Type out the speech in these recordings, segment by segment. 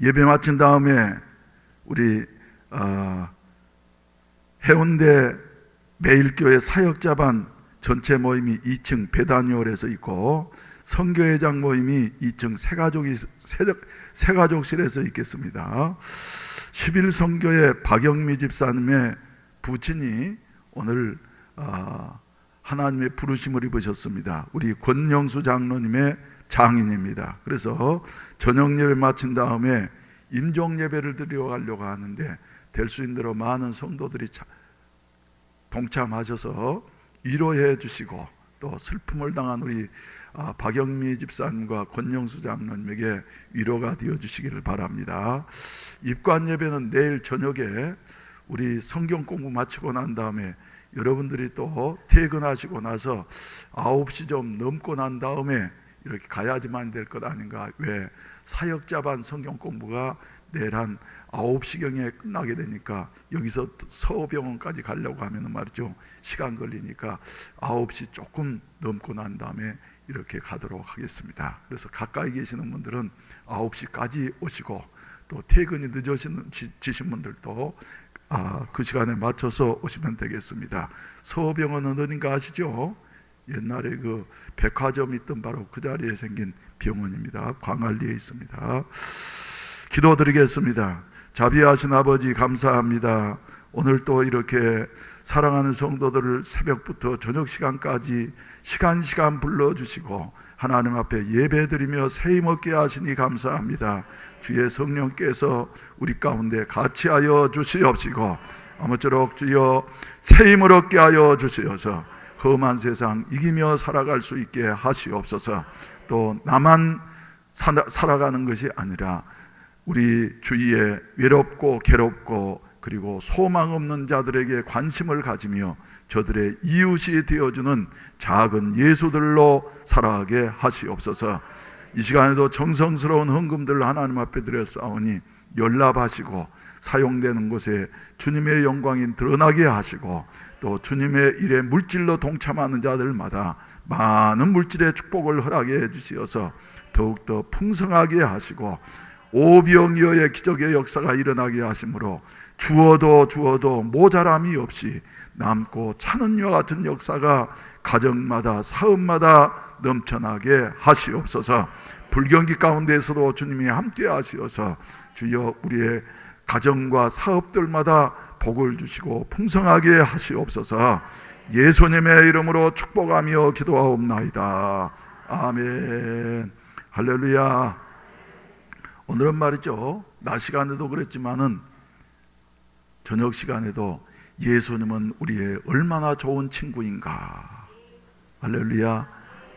예배 마친 다음에 우리 해운대 매일교회 사역자반 전체 모임이 2층 배단위홀에서 있고, 선교회장 모임이 2층 새가족실에서 있겠습니다. 11선교회 박영미 집사님의 부친이 오늘 하나님의 부르심을 입으셨습니다. 우리 권영수 장로님의 장인입니다. 그래서 저녁 예배 마친 다음에 임종 예배를 드리러 가려고 하는데, 될 수 있는 대로 많은 성도들이 동참하셔서 위로해 주시고, 또 슬픔을 당한 우리 박영미 집사님과 권영수 장로님에게 위로가 되어 주시기를 바랍니다. 입관 예배는 내일 저녁에 우리 성경 공부 마치고 난 다음에 여러분들이 또 퇴근하시고 나서 9시 좀 넘고 난 다음에 이렇게 가야지만 될 것 아닌가. 왜? 사역자반 성경 공부가 내일 한 9시경에 끝나게 되니까 여기서 서병원까지 가려고 하면 말이죠, 시간 걸리니까 9시 조금 넘고 난 다음에 이렇게 가도록 하겠습니다. 그래서 가까이 계시는 분들은 9시까지 오시고, 또 퇴근이 늦어지신 분들도 그 시간에 맞춰서 오시면 되겠습니다. 서병원은 어딘가 아시죠? 옛날에 그 백화점 있던 바로 그 자리에 생긴 병원입니다. 광안리에 있습니다. 기도드리겠습니다. 자비하신 아버지, 감사합니다. 오늘 또 이렇게 사랑하는 성도들을 새벽부터 저녁 시간까지 시간 불러주시고 하나님 앞에 예배드리며 세임 얻게 하시니 감사합니다. 주의 성령께서 우리 가운데 같이 하여 주시옵시고, 아무쪼록 주여 세임을 얻게 하여 주시어서 험한 세상 이기며 살아갈 수 있게 하시옵소서. 또 나만 살아가는 것이 아니라 우리 주위에 외롭고 괴롭고 그리고 소망 없는 자들에게 관심을 가지며 저들의 이웃이 되어주는 작은 예수들로 살아가게 하시옵소서. 이 시간에도 정성스러운 헌금들을 하나님 앞에 드렸사오니 연락하시고 사용되는 곳에 주님의 영광이 드러나게 하시고, 또 주님의 일에 물질로 동참하는 자들마다 많은 물질의 축복을 허락해 주시어서 더욱더 풍성하게 하시고, 오병이어의 기적의 역사가 일어나게 하심으로 주어도 모자람이 없이 남고 차는 이와 같은 역사가 가정마다 사업마다 넘쳐나게 하시옵소서. 불경기 가운데에서도 주님이 함께 하시어서 주여 우리의 가정과 사업들마다 복을 주시고 풍성하게 하시옵소서. 예수님의 이름으로 축복하며 기도하옵나이다. 아멘. 할렐루야. 오늘은 말이죠, 낮 시간에도 그랬지만은 저녁 시간에도 예수님은 우리의 얼마나 좋은 친구인가. 할렐루야.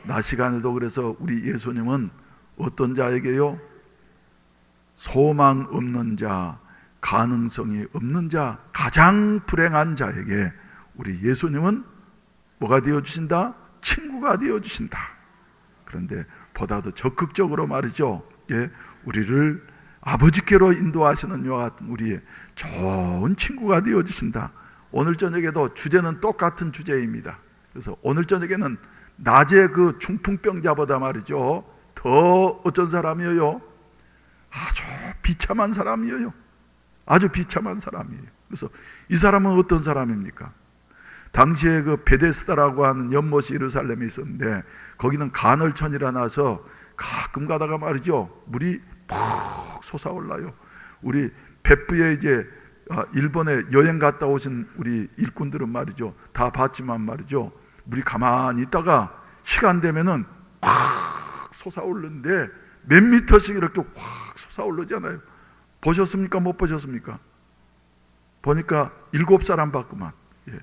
낮 시간에도 그래서 우리 예수님은 어떤 자에게요? 소망 없는 자, 가능성이 없는 자, 가장 불행한 자에게 우리 예수님은 뭐가 되어주신다? 친구가 되어주신다. 그런데 보다 더 적극적으로 말이죠, 우리를 아버지께로 인도하시는 이와 같은 우리의 좋은 친구가 되어주신다. 오늘 저녁에도 주제는 똑같은 주제입니다. 그래서 오늘 저녁에는 낮에 그 중풍병자보다 말이죠, 더 어떤 사람이에요? 아주 비참한 사람이에요. 아주 비참한 사람이에요. 그래서 이 사람은 어떤 사람입니까? 당시에 그 베데스다라고 하는 연못이 예루살렘에 있었는데, 거기는 간헐천이라 나서 가끔 가다가 말이죠, 물이 푹 솟아올라요. 우리別府에 이제 일본에 여행 갔다 오신 우리 일꾼들은 말이죠, 다 봤지만 말이죠, 물이 가만히 있다가 시간 되면은 확 솟아오르는데 몇 미터씩 이렇게 확 솟아오르잖아요. 보셨습니까? 못 보셨습니까? 보니까 7사람 봤구만. 예.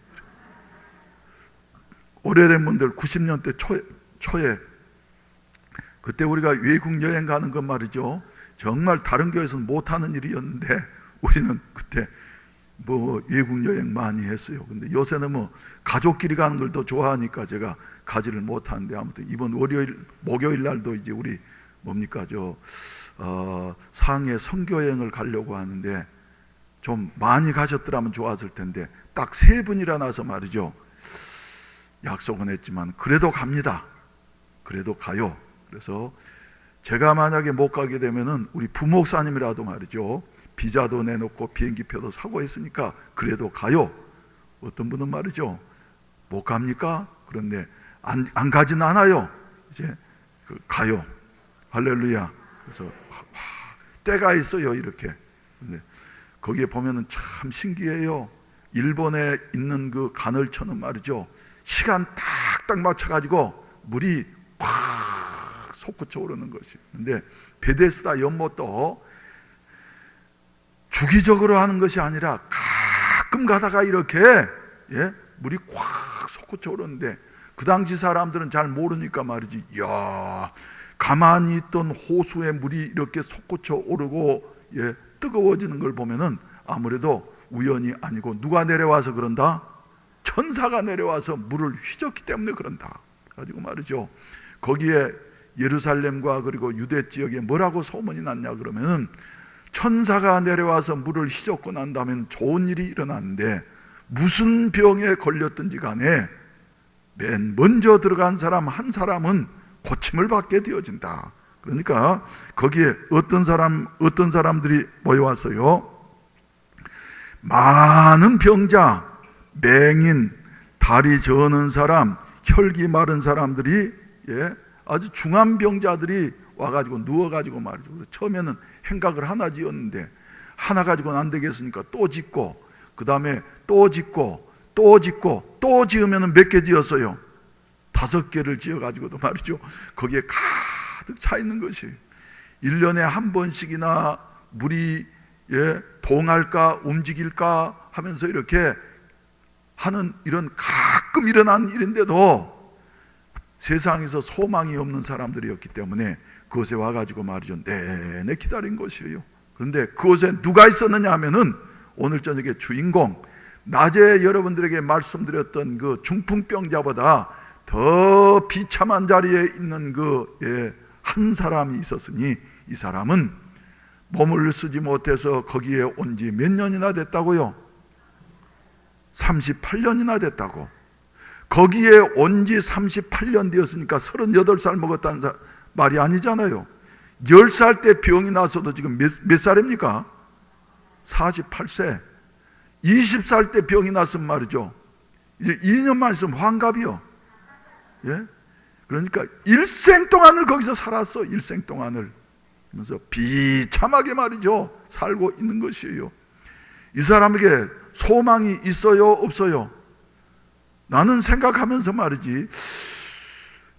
오래된 분들 90년대 초에 그때 우리가 외국 여행 가는 건 말이죠, 정말 다른 교회에서는 못하는 일이었는데 우리는 그때 뭐 외국 여행 많이 했어요. 근데 요새는 뭐 가족끼리 가는 걸 더 좋아하니까 제가 가지를 못하는데, 아무튼 이번 목요일 날도 이제 우리 뭡니까 상해 선교여행을 가려고 하는데, 좀 많이 가셨더라면 좋았을 텐데 딱 3분이라 나서 말이죠, 약속은 했지만 그래도 갑니다. 그래도 가요. 그래서 제가 만약에 못 가게 되면은 우리 부목사님이라도 말이죠, 비자도 내놓고 비행기표도 사고 했으니까 그래도 가요. 어떤 분은 말이죠, 못 갑니까? 그런데 안 가진 않아요. 이제 가요. 할렐루야. 그래서 때가 있어요, 이렇게. 근데 거기에 보면은 참 신기해요. 일본에 있는 그 간헐천은 말이죠, 시간 딱딱 맞춰가지고 물이 팍 솟구쳐 오르는 것이. 근데 베데스다 연못도 주기적으로 하는 것이 아니라 가끔 가다가 이렇게 물이 꽉 솟구쳐 오르는데, 그 당시 사람들은 잘 모르니까 말이지, 이야, 가만히 있던 호수에 물이 이렇게 솟구쳐 오르고 뜨거워지는 걸 보면은 아무래도 우연이 아니고 누가 내려와서 그런다? 천사가 내려와서 물을 휘젓기 때문에 그런다. 가지고 말이죠, 거기에 예루살렘과 그리고 유대 지역에 뭐라고 소문이 났냐 그러면은, 천사가 내려와서 물을 휘젓고 난 다음에는 좋은 일이 일어났는데, 무슨 병에 걸렸든지 간에 맨 먼저 들어간 사람 한 사람은 고침을 받게 되어진다. 그러니까 거기에 어떤 사람들이 모여왔어요. 많은 병자, 맹인, 다리 저는 사람, 혈기 마른 사람들이, 아주 중한 병자들이 와가지고 누워가지고 말이죠. 처음에는 행각을 하나 지었는데, 하나 가지고는 안 되겠으니까 또 짓고, 그 다음에 또 짓고, 또 짓고, 또 지으면 몇 개 지었어요? 5개를 지어가지고도 말이죠, 거기에 가득 차 있는 것이. 1년에 한 번씩이나 물이 동할까 움직일까 하면서 이렇게 하는, 이런 가끔 일어난 일인데도 세상에서 소망이 없는 사람들이었기 때문에 그곳에 와가지고 말이죠, 내내 기다린 것이에요. 그런데 그곳에 누가 있었느냐 하면은, 오늘 저녁에 주인공, 낮에 여러분들에게 말씀드렸던 그 중풍병자보다 더 비참한 자리에 있는 한 사람이 있었으니, 이 사람은 몸을 쓰지 못해서 거기에 온 지 몇 년이나 됐다고요? 38년이나 됐다고. 거기에 온 지 38년 되었으니까 38살 먹었다는 말이 아니잖아요. 10살 때 병이 나서도 지금 몇 살입니까? 48세. 20살 때 병이 났으면 말이죠, 이제 2년만 있으면 환갑이요. 그러니까 일생 동안을 거기서 살았어. 일생 동안을. 그래서 비참하게 말이죠, 살고 있는 것이에요. 이 사람에게 소망이 있어요, 없어요? 나는 생각하면서 말이지,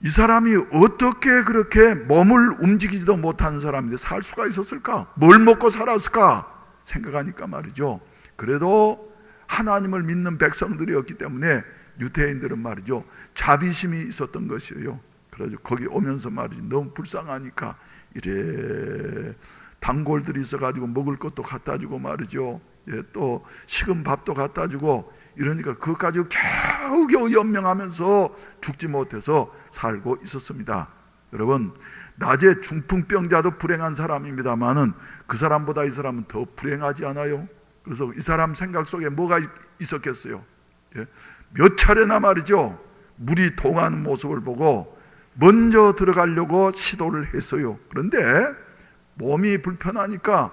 이 사람이 어떻게 그렇게 몸을 움직이지도 못하는 사람인데 살 수가 있었을까? 뭘 먹고 살았을까? 생각하니까 말이죠, 그래도 하나님을 믿는 백성들이었기 때문에 유대인들은 말이죠, 자비심이 있었던 것이에요. 그래서 거기 오면서 말이지, 너무 불쌍하니까 이래 단골들이 있어가지고 먹을 것도 갖다 주고 말이죠, 또 식은 밥도 갖다 주고 이러니까 그것 가지고 겨우겨우 연명하면서 죽지 못해서 살고 있었습니다. 여러분, 낮에 중풍병자도 불행한 사람입니다만은 그 사람보다 이 사람은 더 불행하지 않아요? 그래서 이 사람 생각 속에 뭐가 있었겠어요? 몇 차례나 말이죠, 물이 동하는 모습을 보고 먼저 들어가려고 시도를 했어요. 그런데 몸이 불편하니까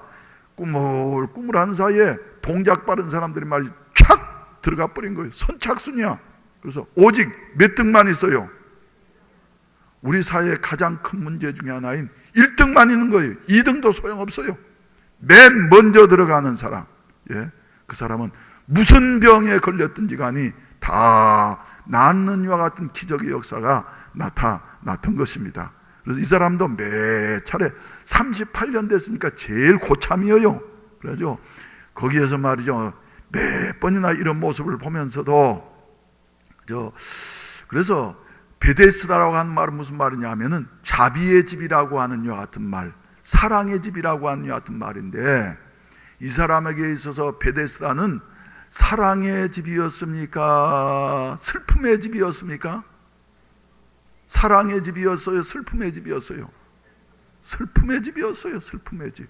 꾸물꾸물하는 사이에 동작 빠른 사람들이 말이죠, 촥 들어가 버린 거예요. 선착순이야. 그래서 오직 몇 등만 있어요? 우리 사회의 가장 큰 문제 중에 하나인 1등만 있는 거예요. 2등도 소용없어요. 맨 먼저 들어가는 사람, 그 사람은 무슨 병에 걸렸든지 간이 다 낫는 이와 같은 기적의 역사가 나타났던 것입니다. 그래서 이 사람도 매 차례 38년 됐으니까 제일 고참이에요. 그래서 거기에서 말이죠, 몇 번이나 이런 모습을 보면서도 그래서 베데스다라고 하는 말은 무슨 말이냐 하면은 자비의 집이라고 하는 이와 같은 말, 사랑의 집이라고 하는 이와 같은 말인데, 이 사람에게 있어서 베데스다는 사랑의 집이었습니까? 슬픔의 집이었습니까? 사랑의 집이었어요? 슬픔의 집이었어요? 슬픔의 집이었어요. 슬픔의 집.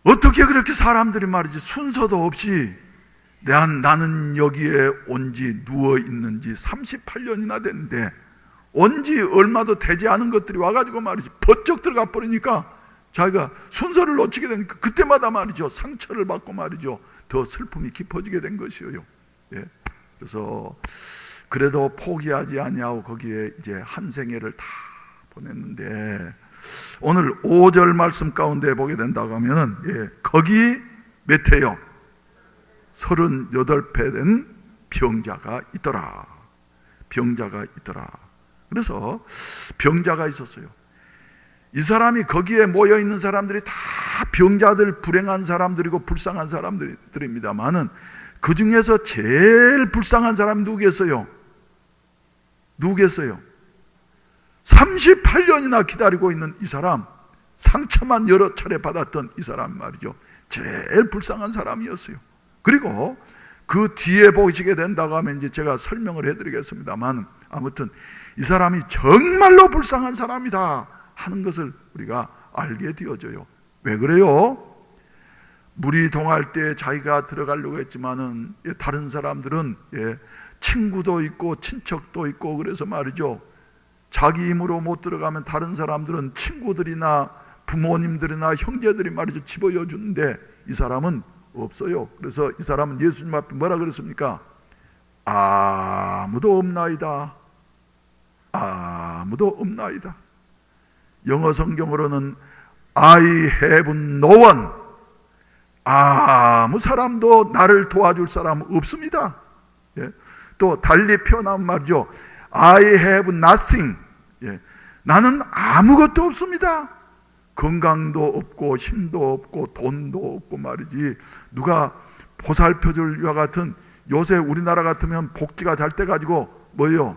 어떻게 그렇게 사람들이 말이지 순서도 없이 나는 여기에 온 지 누워 있는지 38년이나 됐는데 온지 얼마도 되지 않은 것들이 와가지고 말이지 번쩍 들어가 버리니까 자기가 순서를 놓치게 되니까 그때마다 말이죠 상처를 받고 말이죠 더 슬픔이 깊어지게 된 것이에요. 예. 그래서 그래도 포기하지 아니하고 거기에 이제 한 생애를 다 보냈는데 오늘 5절 말씀 가운데 보게 된다고 하면은 거기 몇 해요? 38배 된 병자가 있더라. 병자가 있더라. 그래서 병자가 있었어요. 이 사람이 거기에 모여 있는 사람들이 다 병자들, 불행한 사람들이고 불쌍한 사람들입니다만은 그 중에서 제일 불쌍한 사람이 누구겠어요? 38년이나 기다리고 있는 이 사람, 상처만 여러 차례 받았던 이 사람 말이죠. 제일 불쌍한 사람이었어요. 그리고 그 뒤에 보시게 된다고 하면 이제 제가 설명을 해드리겠습니다만 아무튼 이 사람이 정말로 불쌍한 사람이다 하는 것을 우리가 알게 되어져요. 왜 그래요? 물이 동할 때 자기가 들어가려고 했지만은 다른 사람들은 친구도 있고 친척도 있고 그래서 말이죠. 자기 힘으로 못 들어가면 다른 사람들은 친구들이나 부모님들이나 형제들이 말이죠 집어여 주는데 이 사람은 없어요. 그래서 이 사람은 예수님 앞에 뭐라 그랬습니까? 아무도 없나이다. 아무도 없나이다. 영어 성경으로는 I have no one. 아무 사람도 나를 도와줄 사람 없습니다. 또 달리 표현하면 말이죠. I have nothing. 나는 아무것도 없습니다. 건강도 없고 힘도 없고 돈도 없고 말이지 누가 보살펴줄 이와 같은 요새 우리나라 같으면 복지가 잘 돼 가지고 뭐예요?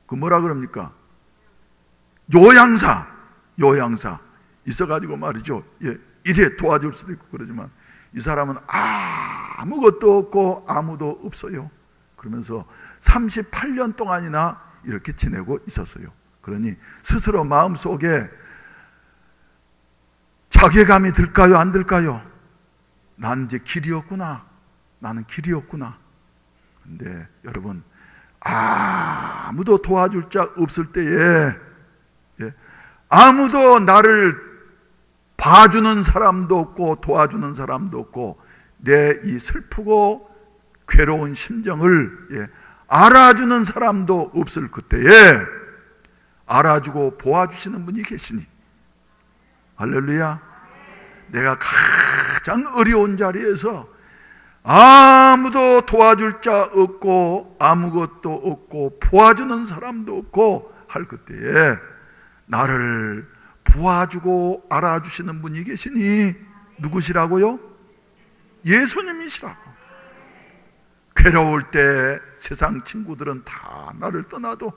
그 뭐라 그럽니까? 요양사 있어 가지고 말이죠. 이래 도와줄 수도 있고 그러지만 이 사람은 아무것도 없고 아무도 없어요. 그러면서 38년 동안이나 이렇게 지내고 있었어요. 그러니 스스로 마음속에 자괴감이 들까요? 안 들까요? 난 이제 길이 없구나. 나는 길이 없구나. 근데 여러분 아무도 도와줄 자 없을 때에 아무도 나를 봐주는 사람도 없고 도와주는 사람도 없고 내 이 슬프고 괴로운 심정을 알아주는 사람도 없을 그때에 알아주고 도와주시는 분이 계시니 할렐루야. 내가 가장 어려운 자리에서 아무도 도와줄 자 없고 아무것도 없고 도와주는 사람도 없고 할 그때에 나를 도와주고 알아주시는 분이 계시니 누구시라고요? 예수님이시라고. 괴로울 때 세상 친구들은 다 나를 떠나도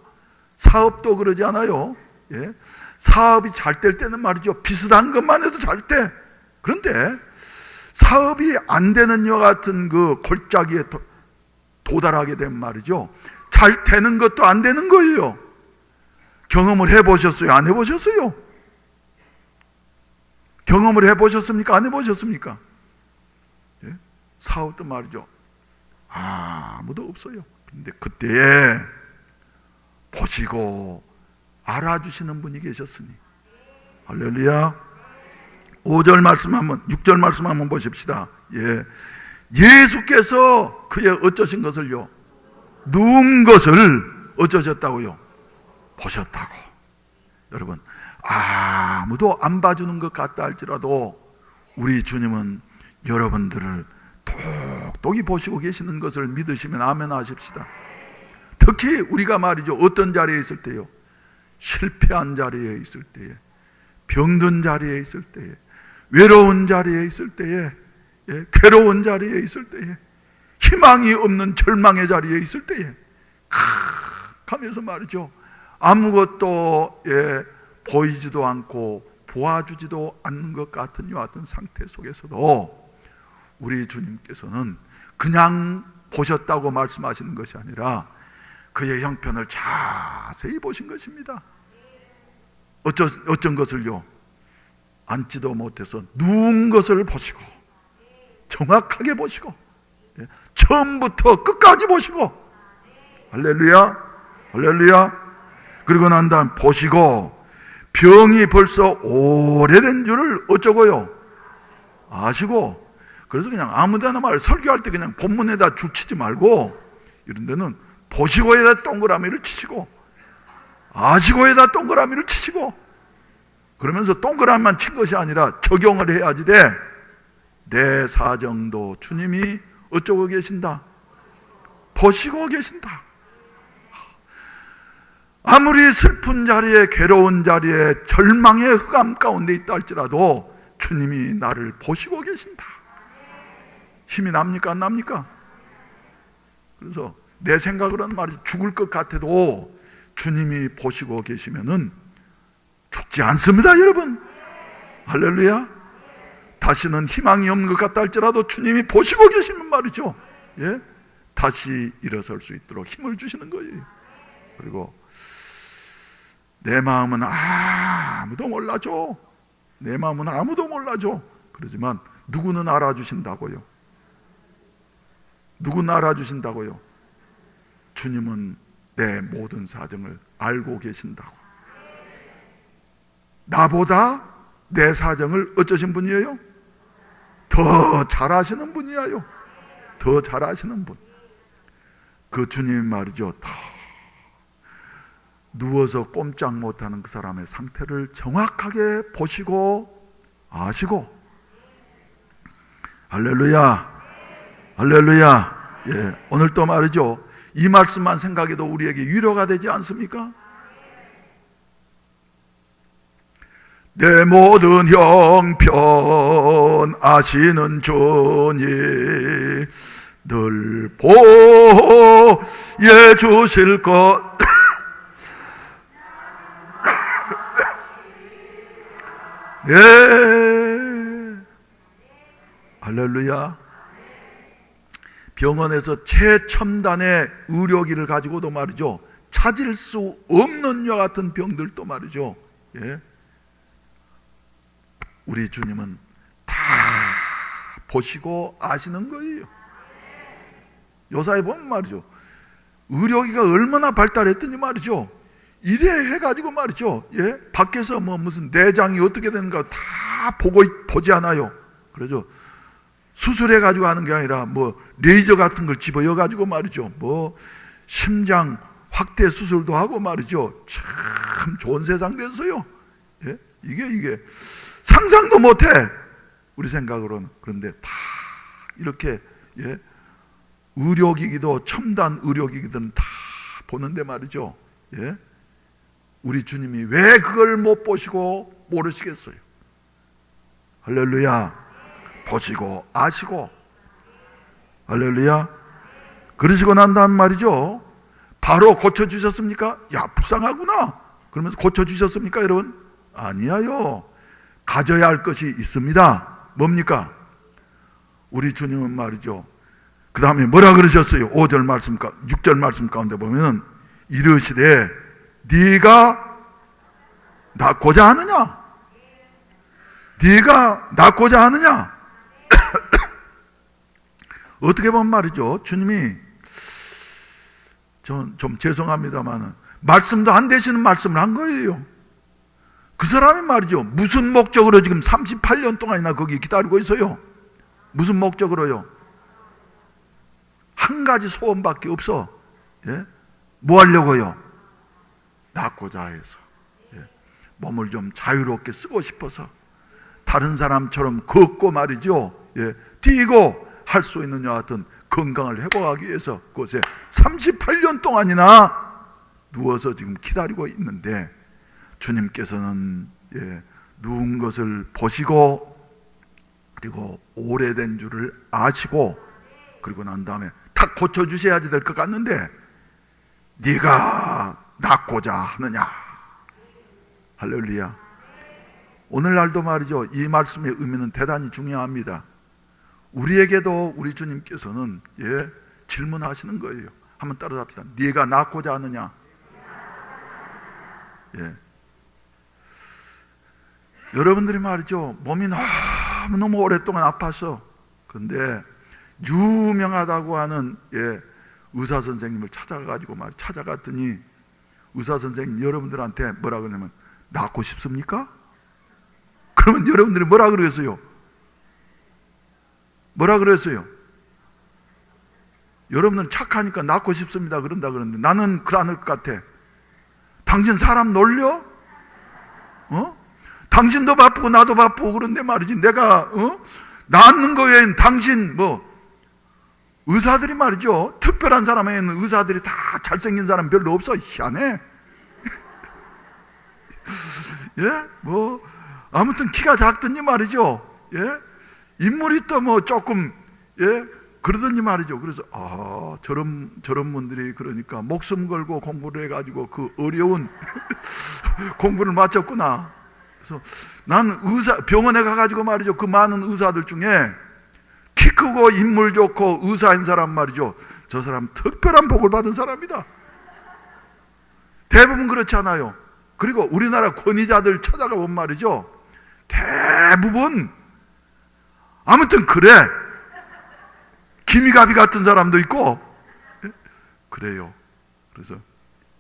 사업도 그러지 않아요? 사업이 잘 될 때는 말이죠 비슷한 것만 해도 잘 때 그런데 사업이 안 되는 여 같은 그 골짜기에 도달하게 되면 말이죠 잘 되는 것도 안 되는 거예요. 경험을 해보셨어요? 안 해보셨어요? 경험을 해보셨습니까? 안 해보셨습니까? 사업도 말이죠 아무도 없어요. 그런데 그때에 보시고 알아주시는 분이 계셨으니 할렐루야. 5절 말씀 한번 6절 말씀 한번 보십시다. 예수께서 그의 어쩌신 것을요 누운 것을 어쩌셨다고요? 보셨다고. 여러분 아무도 안 봐주는 것 같다 할지라도 우리 주님은 여러분들을 똑똑히 보시고 계시는 것을 믿으시면 아멘 하십시다. 특히 우리가 말이죠 어떤 자리에 있을 때요 실패한 자리에 있을 때에 병든 자리에 있을 때에 외로운 자리에 있을 때에 괴로운 자리에 있을 때에 희망이 없는 절망의 자리에 있을 때에 하면서 말이죠 아무것도 보이지도 않고 보아주지도 않는 것 같은 이 같은 상태 속에서도 우리 주님께서는 그냥 보셨다고 말씀하시는 것이 아니라 그의 형편을 자세히 보신 것입니다. 어쩐 것을요 앉지도 못해서 누운 것을 보시고 정확하게 보시고 처음부터 끝까지 보시고 할렐루야. 할렐루야. 그리고 난 다음 보시고 병이 벌써 오래된 줄을 어쩌고요? 아시고. 그래서 그냥 아무데나 설교할 때 그냥 본문에다 줄 치지 말고 이런 데는 보시고에다 동그라미를 치시고 아시고에다 동그라미를 치시고 그러면서 동그라미만 친 것이 아니라 적용을 해야지 돼. 내 사정도 주님이 어쩌고 계신다? 보시고 계신다. 아무리 슬픈 자리에 괴로운 자리에 절망의 흑암 가운데 있다 할지라도 주님이 나를 보시고 계신다. 힘이 납니까 안 납니까? 그래서 내 생각으로는 말이지 죽을 것 같아도 주님이 보시고 계시면은 죽지 않습니다 여러분. 할렐루야. 다시는 희망이 없는 것 같다 할지라도 주님이 보시고 계시면 말이죠, 예? 다시 일어설 수 있도록 힘을 주시는 거예요. 그리고 내 마음은 아무도 몰라줘. 내 마음은 아무도 몰라줘. 그러지만 누구는 알아주신다고요. 누구는 알아주신다고요. 주님은 내 모든 사정을 알고 계신다고. 나보다 내 사정을 어쩌신 분이에요? 더 잘 아시는 분이에요. 더 잘 아시는 분. 그 주님이 말이죠, 더 누워서 꼼짝 못하는 그 사람의 상태를 정확하게 보시고 아시고. 할렐루야. 할렐루야. 예, 오늘 또 말이죠, 이 말씀만 생각해도 우리에게 위로가 되지 않습니까? 내 모든 형편 아시는 주님 늘 보여 주실 것. 예. 할렐루야. 병원에서 최첨단의 의료기를 가지고도 말이죠, 찾을 수 없는 여 같은 병들도 말이죠, 예, 우리 주님은 다 보시고 아시는 거예요. 요사에 보면 말이죠, 의료기가 얼마나 발달했더니 말이죠, 이래 해가지고 말이죠, 예, 밖에서 뭐 무슨 내장이 어떻게 되는가 다 보지 않아요. 그래서 수술해가지고 하는 게 아니라 뭐 레이저 같은 걸 집어여가지고 말이죠, 뭐 심장 확대 수술도 하고 말이죠. 참 좋은 세상 됐어요. 예? 이게 상상도 못해 우리 생각으로는. 그런데 다 이렇게, 예, 의료기기도 첨단 의료기기들은 다 보는데 말이죠, 예, 우리 주님이 왜 그걸 못 보시고 모르시겠어요? 할렐루야. 보시고 아시고. 할렐루야. 그러시고 난 다음 말이죠, 바로 고쳐주셨습니까? 야, 불쌍하구나 그러면서 고쳐주셨습니까 여러분? 아니에요. 가져야 할 것이 있습니다. 뭡니까? 우리 주님은 말이죠, 그 다음에 뭐라 그러셨어요? 5절 말씀, 6절 말씀 가운데 보면 이르시되 네가 낫고자 하느냐? 네가 낫고자 하느냐? 어떻게 보면 말이죠, 주님이 좀 죄송합니다만 말씀도 안 되시는 말씀을 한 거예요. 그 사람이 말이죠, 무슨 목적으로 지금 38년 동안이나 거기 기다리고 있어요? 무슨 목적으로요? 한 가지 소원밖에 없어. 예? 뭐 하려고요? 낫고자 해서. 예? 몸을 좀 자유롭게 쓰고 싶어서, 다른 사람처럼 걷고 말이죠, 예, 뛰고 할 수 있는 여 같은 건강을 회복하기 위해서 그곳에 38년 동안이나 누워서 지금 기다리고 있는데, 주님께서는, 예, 누운 것을 보시고 그리고 오래된 줄을 아시고, 그리고 난 다음에 탁 고쳐주셔야지 될 것 같는데 네가 낫고자 하느냐? 할렐루야. 오늘날도 말이죠, 이 말씀의 의미는 대단히 중요합니다. 우리에게도 우리 주님께서는, 예, 질문하시는 거예요. 한번 따라합시다. 네가 낫고자 하느냐? 예. 여러분들이 말이죠, 몸이 너무 오랫동안 아파서, 그런데 유명하다고 하는, 예, 의사 선생님을 찾아갔더니 의사 선생님 여러분들한테 뭐라 그러냐면 낫고 싶습니까? 그러면 여러분들이 뭐라 그러겠어요? 뭐라 그랬어요? 여러분들은 착하니까 낫고 싶습니다 그런다 그러는데 나는 그러는 것 같아. 당신 사람 놀려? 당신도 바쁘고 나도 바쁘고 그런데 말이지 내가 낫는 거 외엔 당신 의사들이 말이죠, 특별한 사람에는 의사들이 다 잘생긴 사람 별로 없어. 희한해. 예? 아무튼 키가 작더니 말이죠, 예? 인물이 또 조금, 예? 그러더니 말이죠. 그래서 저런 분들이 그러니까 목숨 걸고 공부를 해가지고 그 어려운 공부를 마쳤구나. 그래서 난 병원에 가가지고 말이죠, 그 많은 의사들 중에 키 크고 인물 좋고 의사인 사람 말이죠, 저 사람 특별한 복을 받은 사람이다. 대부분 그렇지 않아요? 그리고 우리나라 권위자들 찾아가본 말이죠, 대부분 아무튼 그래. 기미가비 같은 사람도 있고 그래요. 그래서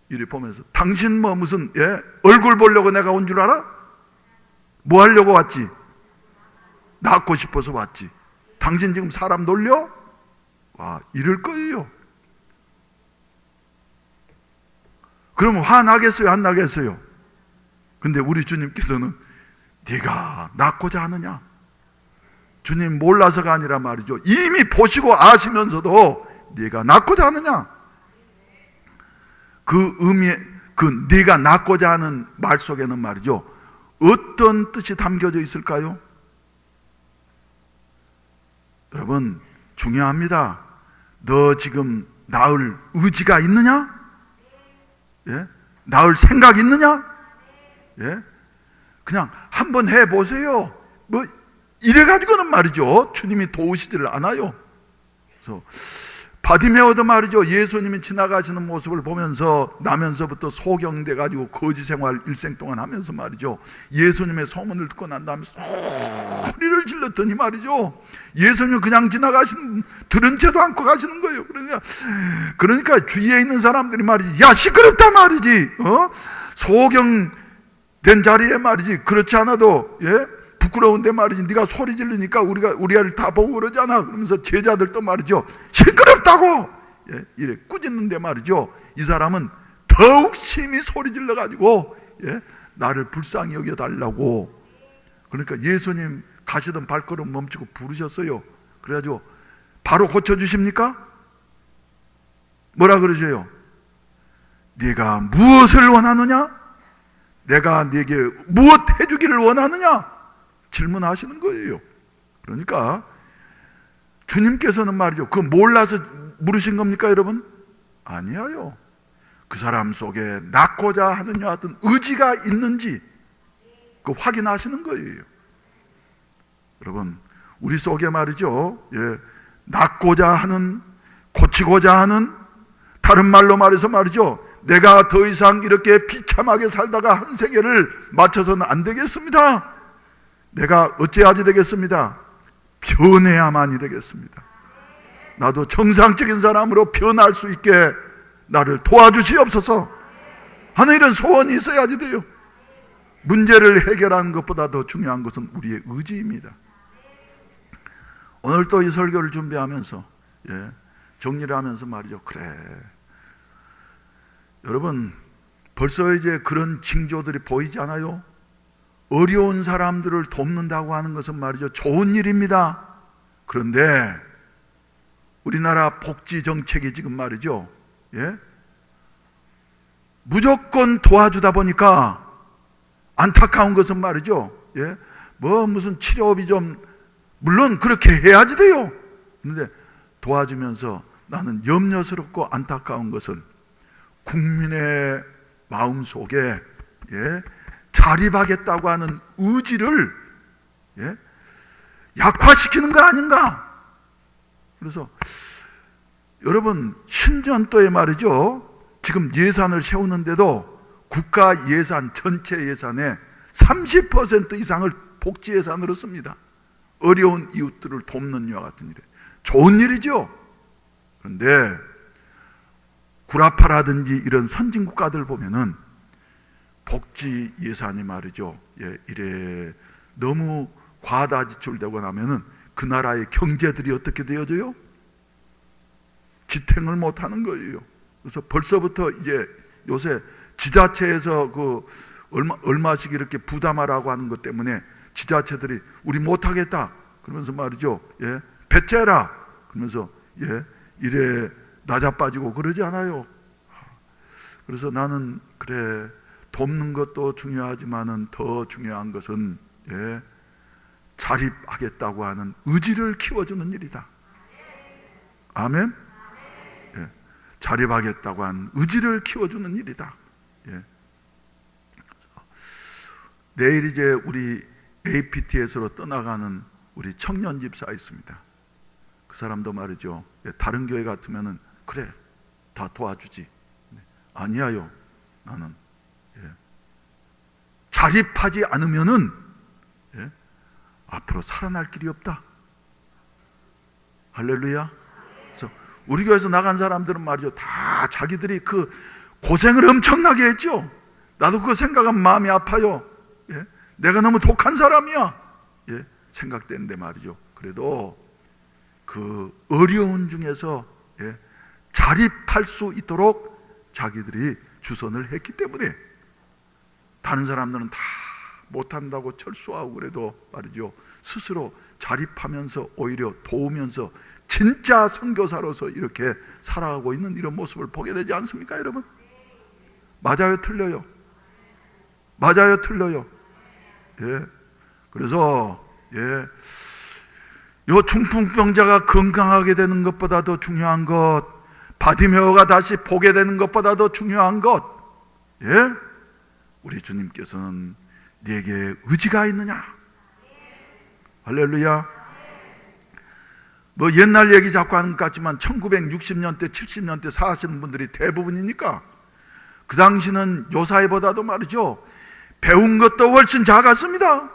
이리 보면서 당신 무슨 얼굴 보려고 내가 온 줄 알아? 뭐 하려고 왔지? 낫고 싶어서 왔지. 당신 지금 사람 놀려? 와, 이럴 거예요. 그러면 화나겠어요? 안 나겠어요? 근데 우리 주님께서는 네가 낫고자 하느냐? 주님 몰라서가 아니라 말이죠, 이미 보시고 아시면서도 네가 낫고자 하느냐? 그 의미에 그 네가 낫고자 하는 말 속에는 말이죠, 어떤 뜻이 담겨져 있을까요? 여러분 중요합니다. 너 지금 나을 의지가 있느냐? 예? 나을 생각 있느냐? 예? 그냥 한번 해보세요. 이래가지고는 말이죠, 주님이 도우시지를 않아요. 그래서 바디메오도 말이죠, 예수님이 지나가시는 모습을 보면서 나면서부터 소경돼가지고 거지 생활 일생 동안 하면서 말이죠, 예수님의 소문을 듣고 난 다음에 소리를 질렀더니 말이죠, 예수님은 그냥 들은 채도 않고 가시는 거예요. 그러니까 주위에 있는 사람들이 말이지, 야 시끄럽다 말이지, 소경된 자리에 말이지, 그렇지 않아도 부끄러운데 말이지 네가 소리 지르니까 우리 애를 다 보고 그러잖아. 그러면서 제자들도 말이죠, 시끄럽다고 이래 꾸짖는데 말이죠, 이 사람은 더욱 심히 소리 질러가지고 나를 불쌍히 여겨달라고. 그러니까 예수님 가시던 발걸음 멈추고 부르셨어요. 그래가지고 바로 고쳐주십니까? 뭐라 그러세요? 네가 무엇을 원하느냐? 내가 네게 무엇 해주기를 원하느냐? 질문하시는 거예요. 그러니까 주님께서는 말이죠, 그거 몰라서 물으신 겁니까 여러분? 아니에요. 그 사람 속에 낫고자 하느냐 하던 의지가 있는지 그 확인하시는 거예요. 여러분 우리 속에 말이죠, 낫고자 하는, 고치고자 하는, 다른 말로 말해서 말이죠, 내가 더 이상 이렇게 비참하게 살다가 한 세계를 맞춰서는 안 되겠습니다. 내가 어찌하지 되겠습니다? 변해야만이 되겠습니다. 나도 정상적인 사람으로 변할 수 있게 나를 도와주시옵소서 하는 이런 소원이 있어야지 돼요. 문제를 해결하는 것보다 더 중요한 것은 우리의 의지입니다. 오늘 또 이 설교를 준비하면서 정리를 하면서 말이죠, 그래 여러분 벌써 이제 그런 징조들이 보이지 않아요? 어려운 사람들을 돕는다고 하는 것은 말이죠, 좋은 일입니다. 그런데 우리나라 복지 정책이 지금 말이죠, 무조건 도와주다 보니까 안타까운 것은 말이죠, 무슨 치료비 좀 물론 그렇게 해야지 돼요. 그런데 도와주면서 나는 염려스럽고 안타까운 것은 국민의 마음 속에 자립하겠다고 하는 의지를 약화시키는 거 아닌가? 그래서 여러분 신년도에 말이죠, 지금 예산을 세우는데도 국가 예산, 전체 예산의 30% 이상을 복지 예산으로 씁니다. 어려운 이웃들을 돕는 이와 같은 일에 좋은 일이죠. 그런데 구라파라든지 이런 선진국가들 보면은 복지 예산이 말이죠. 이래 너무 과다 지출되고 나면은 그 나라의 경제들이 어떻게 되어져요? 지탱을 못하는 거예요. 그래서 벌써부터 이제 요새 지자체에서 그 얼마씩 이렇게 부담하라고 하는 것 때문에 지자체들이 우리 못하겠다 그러면서 말이죠. 배째라 그러면서 이래 낮아빠지고 그러지 않아요. 그래서 나는 그래 돕는 것도 중요하지만은 더 중요한 것은 자립하겠다고 하는 의지를 키워주는 일이다. 아멘. 자립하겠다고 하는 의지를 키워주는 일이다. 내일 이제 우리 APTS로 떠나가는 우리 청년 집사 있습니다. 그 사람도 말이죠. 다른 교회 같으면은 그래 다 도와주지. 아니야요. 나는 자립하지 않으면은 앞으로 살아날 길이 없다. 할렐루야. 그래서 우리 교회에서 나간 사람들은 말이죠. 다 자기들이 그 고생을 엄청나게 했죠. 나도 그거 생각하면 마음이 아파요. 내가 너무 독한 사람이야. 생각되는데 말이죠. 그래도 그 어려운 중에서 자립할 수 있도록 자기들이 주선을 했기 때문에 다른 사람들은 다 못한다고 철수하고 그래도 말이죠. 스스로 자립하면서 오히려 도우면서 진짜 선교사로서 이렇게 살아가고 있는 이런 모습을 보게 되지 않습니까, 여러분? 맞아요, 틀려요? 맞아요, 틀려요? 그래서 요 중풍병자가 건강하게 되는 것보다 더 중요한 것, 바디메오가 다시 보게 되는 것보다 더 중요한 것, 우리 주님께서는 네게 의지가 있느냐? 할렐루야. 뭐 옛날 얘기 자꾸 하는 것 같지만 1960년대 70년대 사시는 분들이 대부분이니까 그 당시는 요사이보다도 말이죠, 배운 것도 훨씬 작았습니다.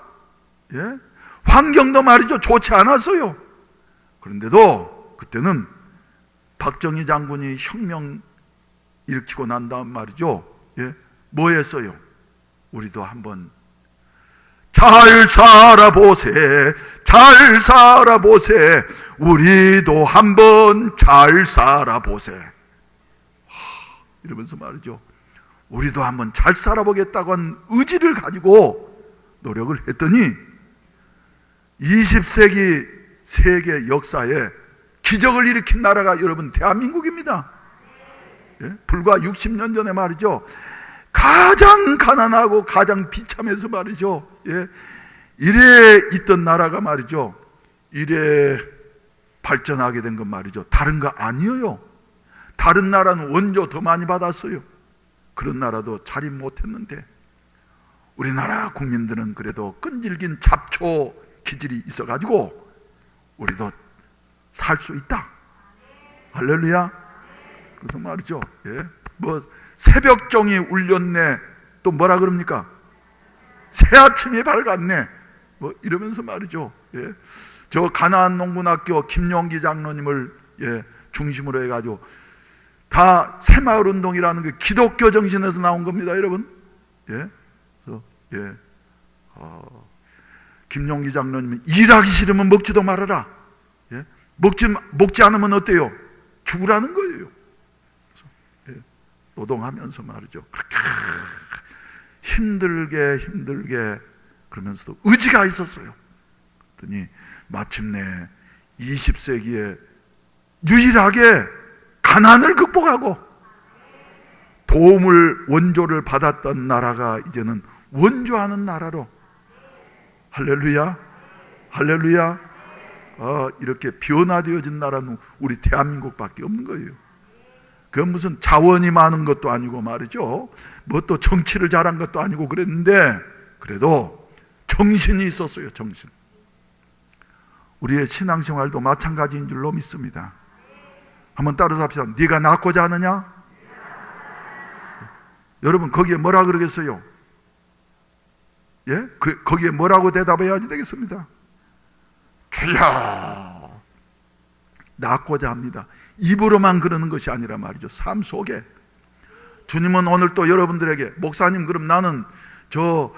환경도 말이죠, 좋지 않았어요. 그런데도 그때는 박정희 장군이 혁명 일으키고 난 다음 말이죠, 뭐 했어요? 우리도 한번 잘 살아보세, 잘 살아보세, 우리도 한번 잘 살아보세. 이러면서 말이죠, 우리도 한번 잘 살아보겠다고 한 의지를 가지고 노력을 했더니 20세기 세계 역사에 기적을 일으킨 나라가 여러분 대한민국입니다. 불과 60년 전에 말이죠, 가장 가난하고 가장 비참해서 말이죠, 이래 있던 나라가 말이죠, 이래 발전하게 된 건 말이죠, 다른 거 아니에요. 다른 나라는 원조 더 많이 받았어요. 그런 나라도 자립 못했는데 우리나라 국민들은 그래도 끈질긴 잡초 기질이 있어가지고 우리도 살 수 있다. 할렐루야. 그래서 말이죠, 뭐 새벽종이 울렸네, 또 뭐라 그럽니까? 새아침이 밝았네, 뭐 이러면서 말이죠, 저 가나안 농군학교 김용기 장로님을 중심으로 해가지고 다 새마을운동이라는 게 기독교 정신에서 나온 겁니다, 여러분. 그래서 김용기 장로님은 일하기 싫으면 먹지도 말아라. 먹지 않으면 어때요? 죽으라는 거예요. 그래서 노동하면서 말이죠, 그렇게 힘들게 그러면서도 의지가 있었어요. 그랬더니 마침내 20세기에 유일하게 가난을 극복하고 도움을, 원조를 받았던 나라가 이제는 원조하는 나라로, 할렐루야, 할렐루야, 이렇게 변화되어진 나라는 우리 대한민국밖에 없는 거예요. 그건 무슨 자원이 많은 것도 아니고 말이죠, 뭐 또 정치를 잘한 것도 아니고 그랬는데 그래도 정신이 있었어요, 정신. 우리의 신앙생활도 마찬가지인 줄로 믿습니다. 한번 따라서 합시다. 네가 낳고자 하느냐? 여러분 거기에 뭐라 그러겠어요? 거기에 뭐라고 대답해야 되겠습니다. 주여, 낫고자 합니다. 입으로만 그러는 것이 아니라 말이죠. 삶 속에. 주님은 오늘 또 여러분들에게, 목사님 그럼 나는 저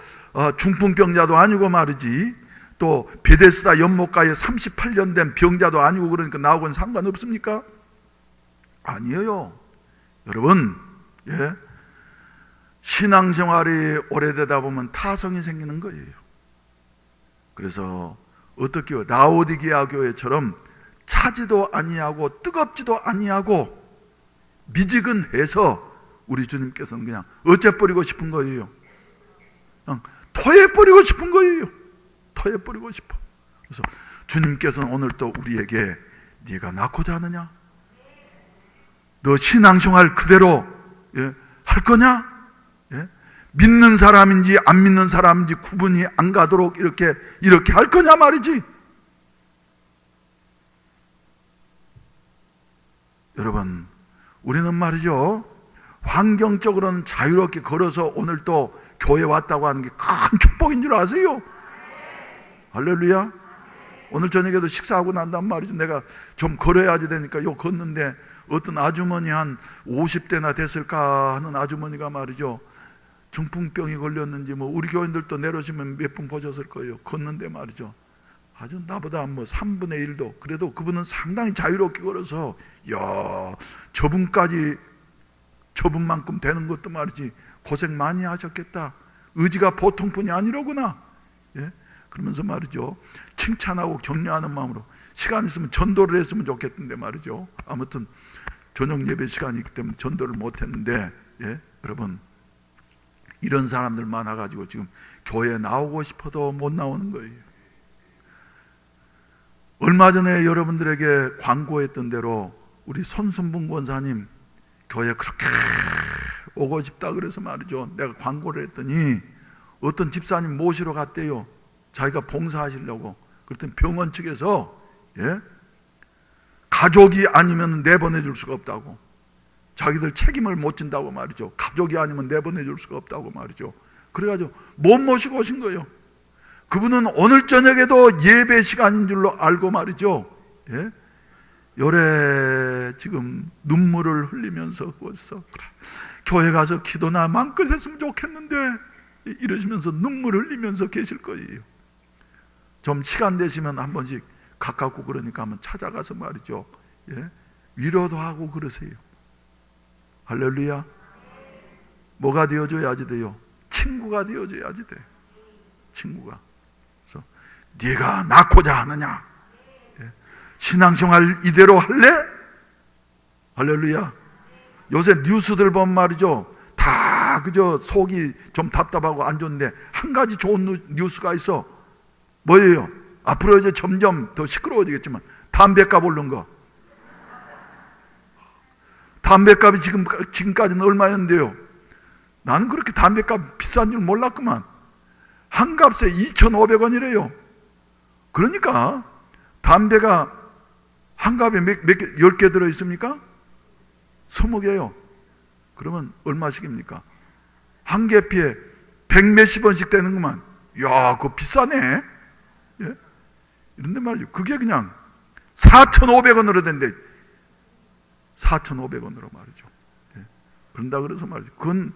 중풍병자도 아니고 말이지, 또 베데스다 연못가에 38년 된 병자도 아니고 그러니까 나하고는 상관없습니까? 아니에요. 여러분, 신앙생활이 오래되다 보면 타성이 생기는 거예요. 그래서 어떻게 라오디게아 교회처럼 차지도 아니하고 뜨겁지도 아니하고 미지근해서 우리 주님께서는 그냥 어째버리고 싶은 거예요. 그냥 토해버리고 싶은 거예요. 토해버리고 싶어. 그래서 주님께서는 오늘 또 우리에게 네가 낳고자 하느냐? 너 신앙생활 그대로 할 거냐? 믿는 사람인지 안 믿는 사람인지 구분이 안 가도록 이렇게 할 거냐 말이지. 여러분, 우리는 말이죠, 환경적으로는 자유롭게 걸어서 오늘 또 교회 왔다고 하는 게 큰 축복인 줄 아세요? 할렐루야. 오늘 저녁에도 식사하고 난 다음 말이죠, 내가 좀 걸어야지 되니까 요 걷는데 어떤 아주머니 한 50대나 됐을까 하는 아주머니가 말이죠, 중풍병이 걸렸는지 뭐 우리 교인들도 내려오시면 몇 분 보셨을 거예요. 걷는데 말이죠, 아주 나보다 뭐 3분의 1도, 그래도 그분은 상당히 자유롭게 걸어서, 야, 저분만큼 되는 것도 말이지 고생 많이 하셨겠다, 의지가 보통 분이 아니로구나, 그러면서 말이죠, 칭찬하고 격려하는 마음으로 시간 있으면 전도를 했으면 좋겠는데 말이죠, 아무튼 저녁 예배 시간이 있기 때문에 전도를 못했는데, 여러분, 이런 사람들 많아가지고 지금 교회에 나오고 싶어도 못 나오는 거예요. 얼마 전에 여러분들에게 광고했던 대로 우리 손순분 권사님 교회 그렇게 오고 싶다 그래서 말이죠, 내가 광고를 했더니 어떤 집사님 모시러 갔대요. 자기가 봉사하시려고. 그랬더니 병원 측에서 가족이 아니면 내보내줄 수가 없다고, 자기들 책임을 못 진다고 말이죠. 가족이 아니면 내보내줄 수가 없다고 말이죠. 그래가지고 못 모시고 오신 거예요. 그분은 오늘 저녁에도 예배 시간인 줄로 알고 말이죠, 요래 지금 눈물을 흘리면서 그래서 그래, 교회 가서 기도나 마음껏 했으면 좋겠는데 이러시면서 눈물 흘리면서 계실 거예요. 좀 시간 되시면 한 번씩 가깝고 그러니까 한번 찾아가서 말이죠, 위로도 하고 그러세요. 할렐루야. 뭐가 되어줘야지 돼요? 친구가 되어줘야지 돼. 친구가. 그래서 네가 낳고자 하느냐? 신앙생활 이대로 할래? 할렐루야. 요새 뉴스들 보면 말이죠, 다 그저 속이 좀 답답하고 안 좋은데 한 가지 좋은 뉴스가 있어. 뭐예요? 앞으로 이제 점점 더 시끄러워지겠지만 담배값 오른 거. 담배값이 지금까지는 얼마였는데요? 나는 그렇게 담배값 비싼 줄 몰랐구만. 한 값에 2,500원이래요. 그러니까 담배가 한 값에 몇 개, 10개 들어있습니까? 20개요. 그러면 얼마씩입니까? 한 개피에 100몇십 원씩 되는구만. 이야, 그거 비싸네. 이런데 말이죠, 그게 그냥 4,500원으로 된대. 4,500원으로 말이죠. 그런다 그래서 말이죠, 그건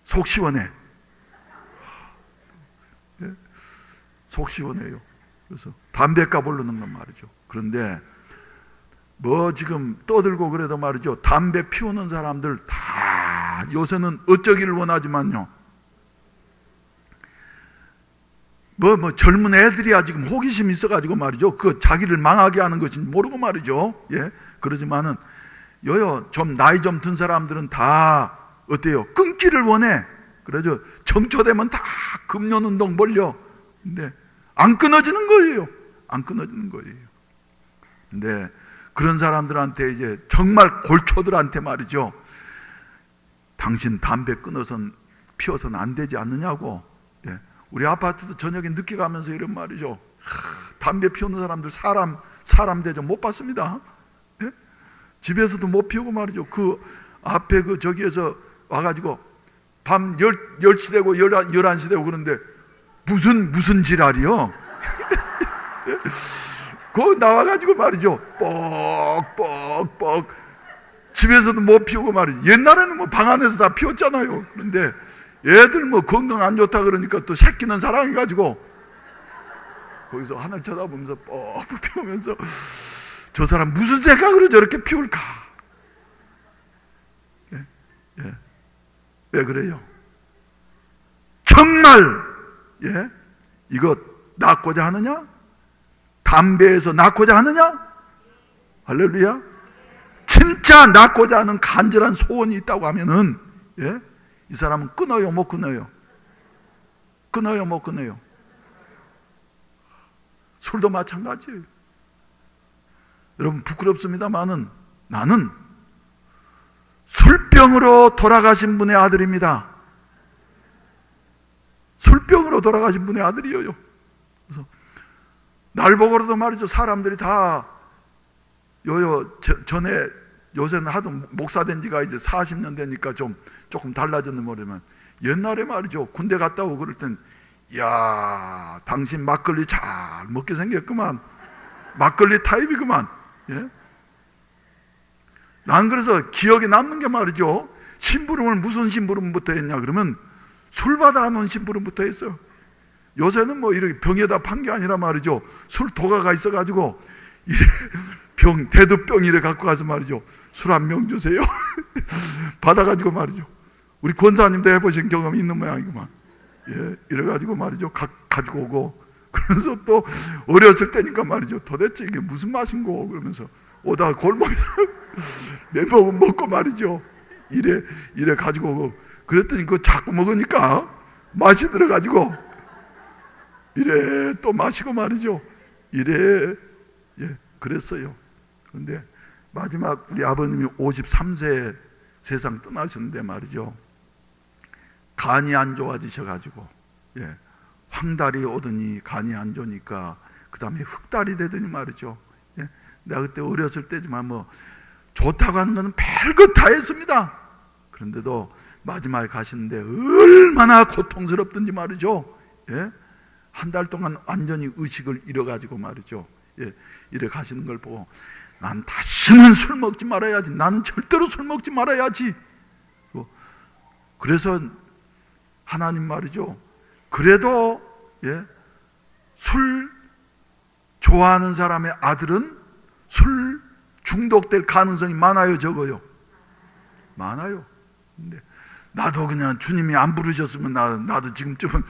속 시원해. 속 시원해요. 그래서 담배값 오르는 건 말이죠. 그런데 뭐 지금 떠들고 그래도 말이죠, 담배 피우는 사람들 다 요새는 어쩌기를 원하지만요, 뭐 젊은 애들이야 지금 호기심이 있어가지고 말이죠, 그 자기를 망하게 하는 것인지 모르고 말이죠. 그러지만은 좀 나이 좀 든 사람들은 다 어때요? 끊기를 원해. 그래죠. 정초되면 다 금연운동 몰려. 근데 안 끊어지는 거예요. 안 끊어지는 거예요. 근데 그런 사람들한테 이제 정말 골초들한테 말이죠, 당신 담배 끊어선 피워서는 안 되지 않느냐고. 우리 아파트도 저녁에 늦게 가면서 이런 말이죠, 담배 피우는 사람들 사람 대접 못 받습니다. 집에서도 못 피우고 말이죠, 그 앞에 그 저기에서 와가지고 밤 10시 되고 11시 되고 그런데 무슨 지랄이요. 그 나와가지고 말이죠, 뻑뻑뻑 집에서도 못 피우고 말이죠. 옛날에는 뭐 방 안에서 다 피웠잖아요. 그런데 애들 뭐 건강 안 좋다 그러니까 또 새끼는 사랑해가지고 거기서 하늘 쳐다보면서 뻑뻑 피우면서 저 사람 무슨 생각으로 저렇게 피울까? 예? 예. 왜 그래요? 정말 이거 낳고자 하느냐? 담배에서 낳고자 하느냐? 할렐루야. 진짜 낳고자 하는 간절한 소원이 있다고 하면은 이 사람은 끊어요, 못 끊어요? 끊어요, 못 끊어요? 술도 마찬가지예요. 여러분 부끄럽습니다만은 나는 술병으로 돌아가신 분의 아들입니다. 술병으로 돌아가신 분의 아들이에요. 그래서 날 보고도 말이죠, 사람들이 다 전에 요새는 하도 목사 된 지가 이제 40년 되니까 조금 달라졌는 모르지만 옛날에 말이죠, 군대 갔다 오고 그럴 땐 야, 당신 막걸리 잘 먹게 생겼구만. 막걸리 타입이구만. 난 그래서 기억에 남는 게 말이죠, 심부름을 무슨 심부름부터 했냐 그러면 술 받아놓은 심부름부터 했어요. 요새는 뭐 이렇게 병에다 판 게 아니라 말이죠, 술 도가가 있어가지고 대두병 이래 갖고 가서 말이죠, 술 한 명 주세요. 받아가지고 말이죠, 우리 권사님도 해보신 경험이 있는 모양이구만. 이래가지고 말이죠, 가지고 오고, 그러면서 또 어렸을 때니까 말이죠, 도대체 이게 무슨 맛인고 그러면서 오다 골목에서 몇 모금 먹고 말이죠, 이래 가지고 오고, 그랬더니 그거 자꾸 먹으니까 맛이 들어가지고 이래 또 마시고 말이죠, 이래 그랬어요. 그런데 마지막 우리 아버님이 53세에 세상 떠나셨는데 말이죠, 간이 안 좋아지셔가지고 황달이 오더니 간이 안 좋으니까 그 다음에 흑달이 되더니 말이죠, 내가 그때 어렸을 때지만 뭐 좋다고 하는 것은 별것 다 했습니다. 그런데도 마지막에 가시는데 얼마나 고통스럽든지 말이죠, 한 달 동안 완전히 의식을 잃어가지고 말이죠, 이래 가시는 걸 보고 난 다시는 술 먹지 말아야지, 나는 절대로 술 먹지 말아야지. 그래서 하나님 말이죠, 그래도 술 좋아하는 사람의 아들은 술 중독될 가능성이 많아요, 적어요? 많아요. 근데 나도 그냥 주님이 안 부르셨으면 나도 지금쯤은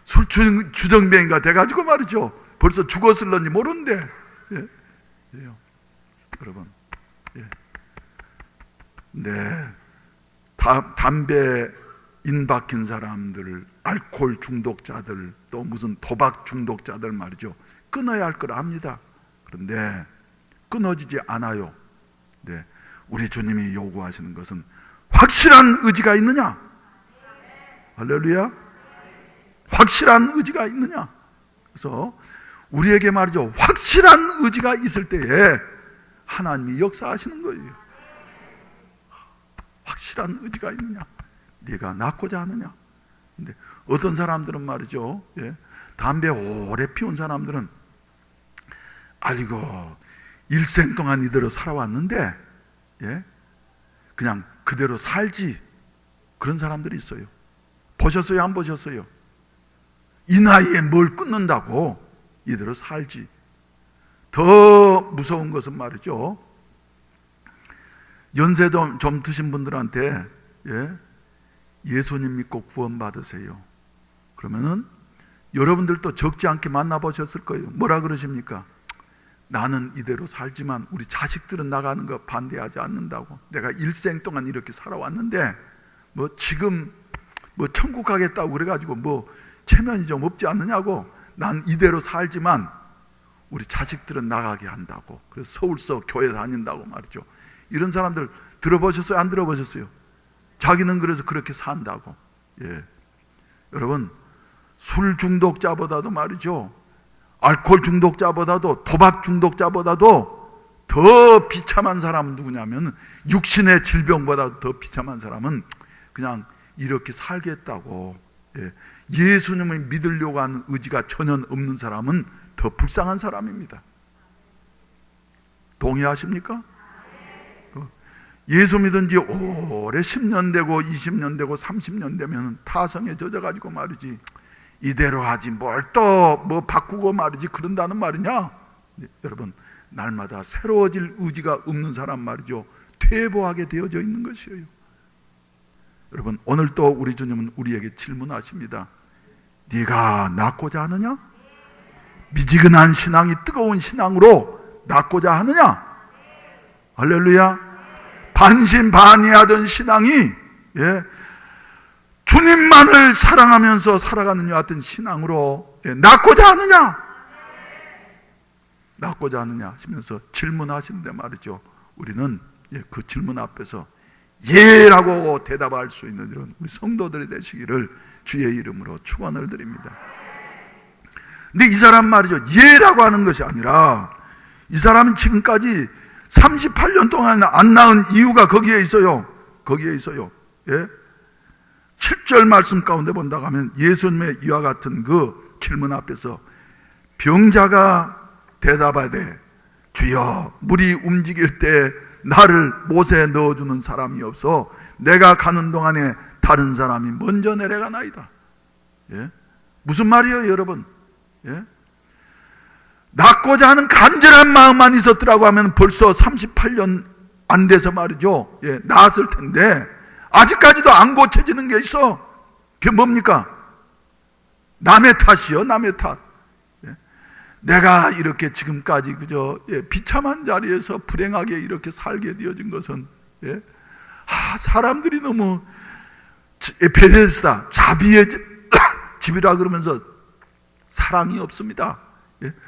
술 주정뱅이가 돼가지고 말이죠, 벌써 죽었을런지 모르는데. 여러분, 담배 인 박힌 사람들, 알코올 중독자들, 또 무슨 도박 중독자들 말이죠, 끊어야 할 걸 압니다. 그런데 끊어지지 않아요. 우리 주님이 요구하시는 것은 확실한 의지가 있느냐? 할렐루야. 확실한 의지가 있느냐? 그래서 우리에게 말이죠, 확실한 의지가 있을 때에 하나님이 역사하시는 거예요. 확실한 의지가 있느냐? 네가 낳고자 하느냐? 근데 어떤 사람들은 말이죠, 담배 오래 피운 사람들은 아이고 일생 동안 이대로 살아왔는데 그냥 그대로 살지, 그런 사람들이 있어요. 보셨어요, 안 보셨어요? 이 나이에 뭘 끊는다고 이대로 살지. 더 무서운 것은 말이죠, 연세 좀 드신 분들한테 예수님 믿고 구원 받으세요 그러면은 여러분들도 적지 않게 만나보셨을 거예요. 뭐라 그러십니까? 나는 이대로 살지만 우리 자식들은 나가는 거 반대하지 않는다고. 내가 일생 동안 이렇게 살아왔는데 뭐 지금 뭐 천국 가겠다고 그래가지고 뭐 체면이 좀 없지 않느냐고. 난 이대로 살지만 우리 자식들은 나가게 한다고. 그래서 서울서 교회 다닌다고 말이죠. 이런 사람들 들어보셨어요? 안 들어보셨어요? 자기는 그래서 그렇게 산다고. 여러분, 술 중독자보다도 말이죠, 알코올 중독자보다도 도박 중독자보다도 더 비참한 사람은 누구냐면, 육신의 질병보다 더 비참한 사람은 그냥 이렇게 살겠다고 예수님을 믿으려고 하는 의지가 전혀 없는 사람은 더 불쌍한 사람입니다. 동의하십니까? 예수 믿은 지 오래 10년 되고 20년 되고 30년 되면 타성에 젖어가지고 말이지, 이대로 하지 뭘 또 뭐 바꾸고 말이지 그런다는 말이냐? 여러분, 날마다 새로워질 의지가 없는 사람 말이죠, 퇴보하게 되어져 있는 것이에요. 여러분, 오늘 또 우리 주님은 우리에게 질문하십니다. 네가 낫고자 하느냐? 미지근한 신앙이 뜨거운 신앙으로 낫고자 하느냐? 할렐루야. 반신반의하던 신앙이 주님만을 사랑하면서 살아가는 여 같은 신앙으로 낫고자 하느냐? 낫고자 하느냐 하시면서 질문하시는데 말이죠, 우리는 그 질문 앞에서 예라고 대답할 수 있는 이런 우리 성도들이 되시기를 주의 이름으로 축원을 드립니다. 근데 이 사람 말이죠, 예라고 하는 것이 아니라 이 사람이 지금까지 38년 동안 안 낳은 이유가 거기에 있어요. 거기에 있어요. 7절 말씀 가운데 본다고 하면 예수님의 이와 같은 그 질문 앞에서 병자가 대답하되 주여, 물이 움직일 때 나를 못에 넣어주는 사람이 없어 내가 가는 동안에 다른 사람이 먼저 내려가나이다. 무슨 말이에요, 여러분? 낫고자 하는 간절한 마음만 있었더라고 하면 벌써 38년 안 돼서 말이죠, 나았을 텐데 아직까지도 안 고쳐지는 게 있어. 그게 뭡니까? 남의 탓이요, 남의 탓. 내가 이렇게 지금까지 그저 비참한 자리에서 불행하게 이렇게 살게 되어진 것은 사람들이 너무 베데스다, 자비의 집이라 그러면서 사랑이 없습니다.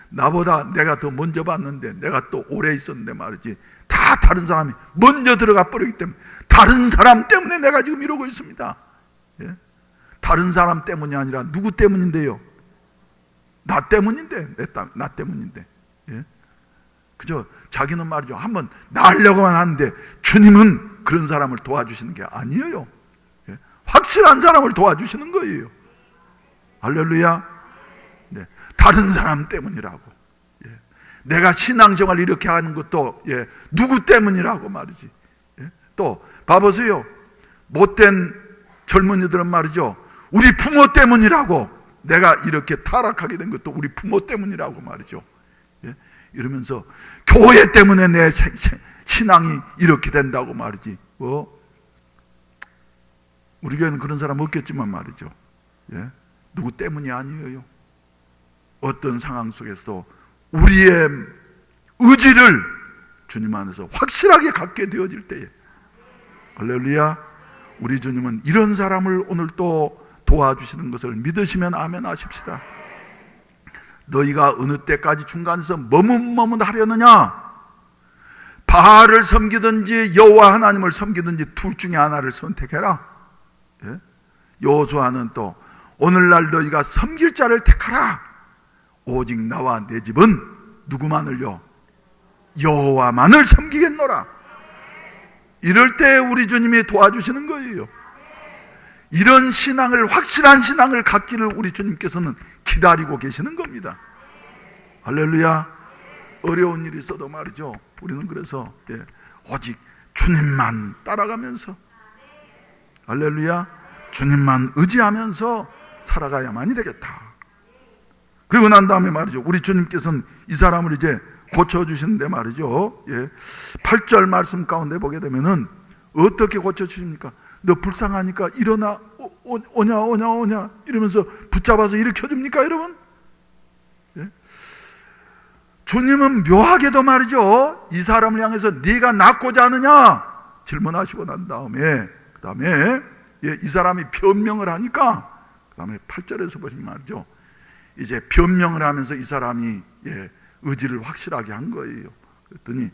나보다 내가 더 먼저 봤는데, 내가 또 오래 있었는데 말이지, 다 다른 사람이 먼저 들어가 버리기 때문에 다른 사람 때문에 내가 지금 이러고 있습니다. 다른 사람 때문이 아니라 누구 때문인데요? 나 때문인데, 나 때문인데. 그저 자기는 말이죠, 한번 나으려고만 하는데 주님은 그런 사람을 도와주시는 게 아니에요. 확실한 사람을 도와주시는 거예요. 할렐루야. 다른 사람 때문이라고. 내가 신앙생활 이렇게 하는 것도 누구 때문이라고 말이지. 또 봐보세요, 못된 젊은이들은 말이죠, 우리 부모 때문이라고. 내가 이렇게 타락하게 된 것도 우리 부모 때문이라고 말이죠. 이러면서 교회 때문에 내 신앙이 이렇게 된다고 말이지. 우리 교회는 그런 사람 없겠지만 말이죠, 누구 때문이 아니에요. 어떤 상황 속에서도 우리의 의지를 주님 안에서 확실하게 갖게 되어질 때에, 할렐루야, 우리 주님은 이런 사람을 오늘 또 도와주시는 것을 믿으시면 아멘 하십시다. 너희가 어느 때까지 중간에서 머뭇머뭇하려느냐? 바알을 섬기든지 여호와 하나님을 섬기든지 둘 중에 하나를 선택해라. 여호수아는 또 오늘날 너희가 섬길 자를 택하라. 오직 나와 내 집은 누구만을요? 여호와만을 섬기겠노라. 이럴 때 우리 주님이 도와주시는 거예요. 이런 신앙을, 확실한 신앙을 갖기를 우리 주님께서는 기다리고 계시는 겁니다. 할렐루야. 어려운 일이 있어도 말이죠, 우리는 그래서 오직 주님만 따라가면서, 할렐루야, 주님만 의지하면서 살아가야만이 되겠다. 그리고 난 다음에 말이죠, 우리 주님께서는 이 사람을 이제 고쳐주시는데 말이죠, 8절 말씀 가운데 보게 되면은 어떻게 고쳐주십니까? 너 불쌍하니까 일어나, 오냐 이러면서 붙잡아서 일으켜줍니까, 여러분? 주님은 묘하게도 말이죠, 이 사람을 향해서 네가 낫고자 하느냐 질문하시고 난 다음에 그 다음에 이 사람이 변명을 하니까 그 다음에 8절에서 보시면 말이죠, 이제 변명을 하면서 이 사람이 의지를 확실하게 한 거예요. 그랬더니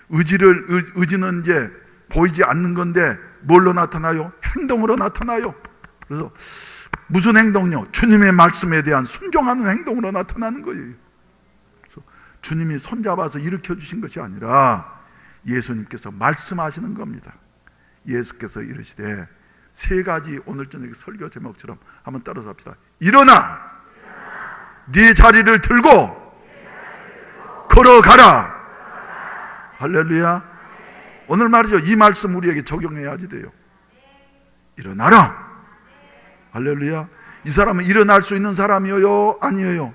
의지는 이제 보이지 않는 건데 뭘로 나타나요? 행동으로 나타나요. 그래서 무슨 행동요? 주님의 말씀에 대한 순종하는 행동으로 나타나는 거예요. 그래서 주님이 손잡아서 일으켜 주신 것이 아니라 예수님께서 말씀하시는 겁니다. 예수께서 이르시되, 세 가지 오늘 저녁 설교 제목처럼 한번 따라서 합시다. 일어나 네 자리를 들고 걸어가라. 할렐루야. 오늘 말이죠, 이 말씀 우리에게 적용해야지 돼요. 일어나라. 할렐루야. 이 사람은 일어날 수 있는 사람이에요, 아니에요?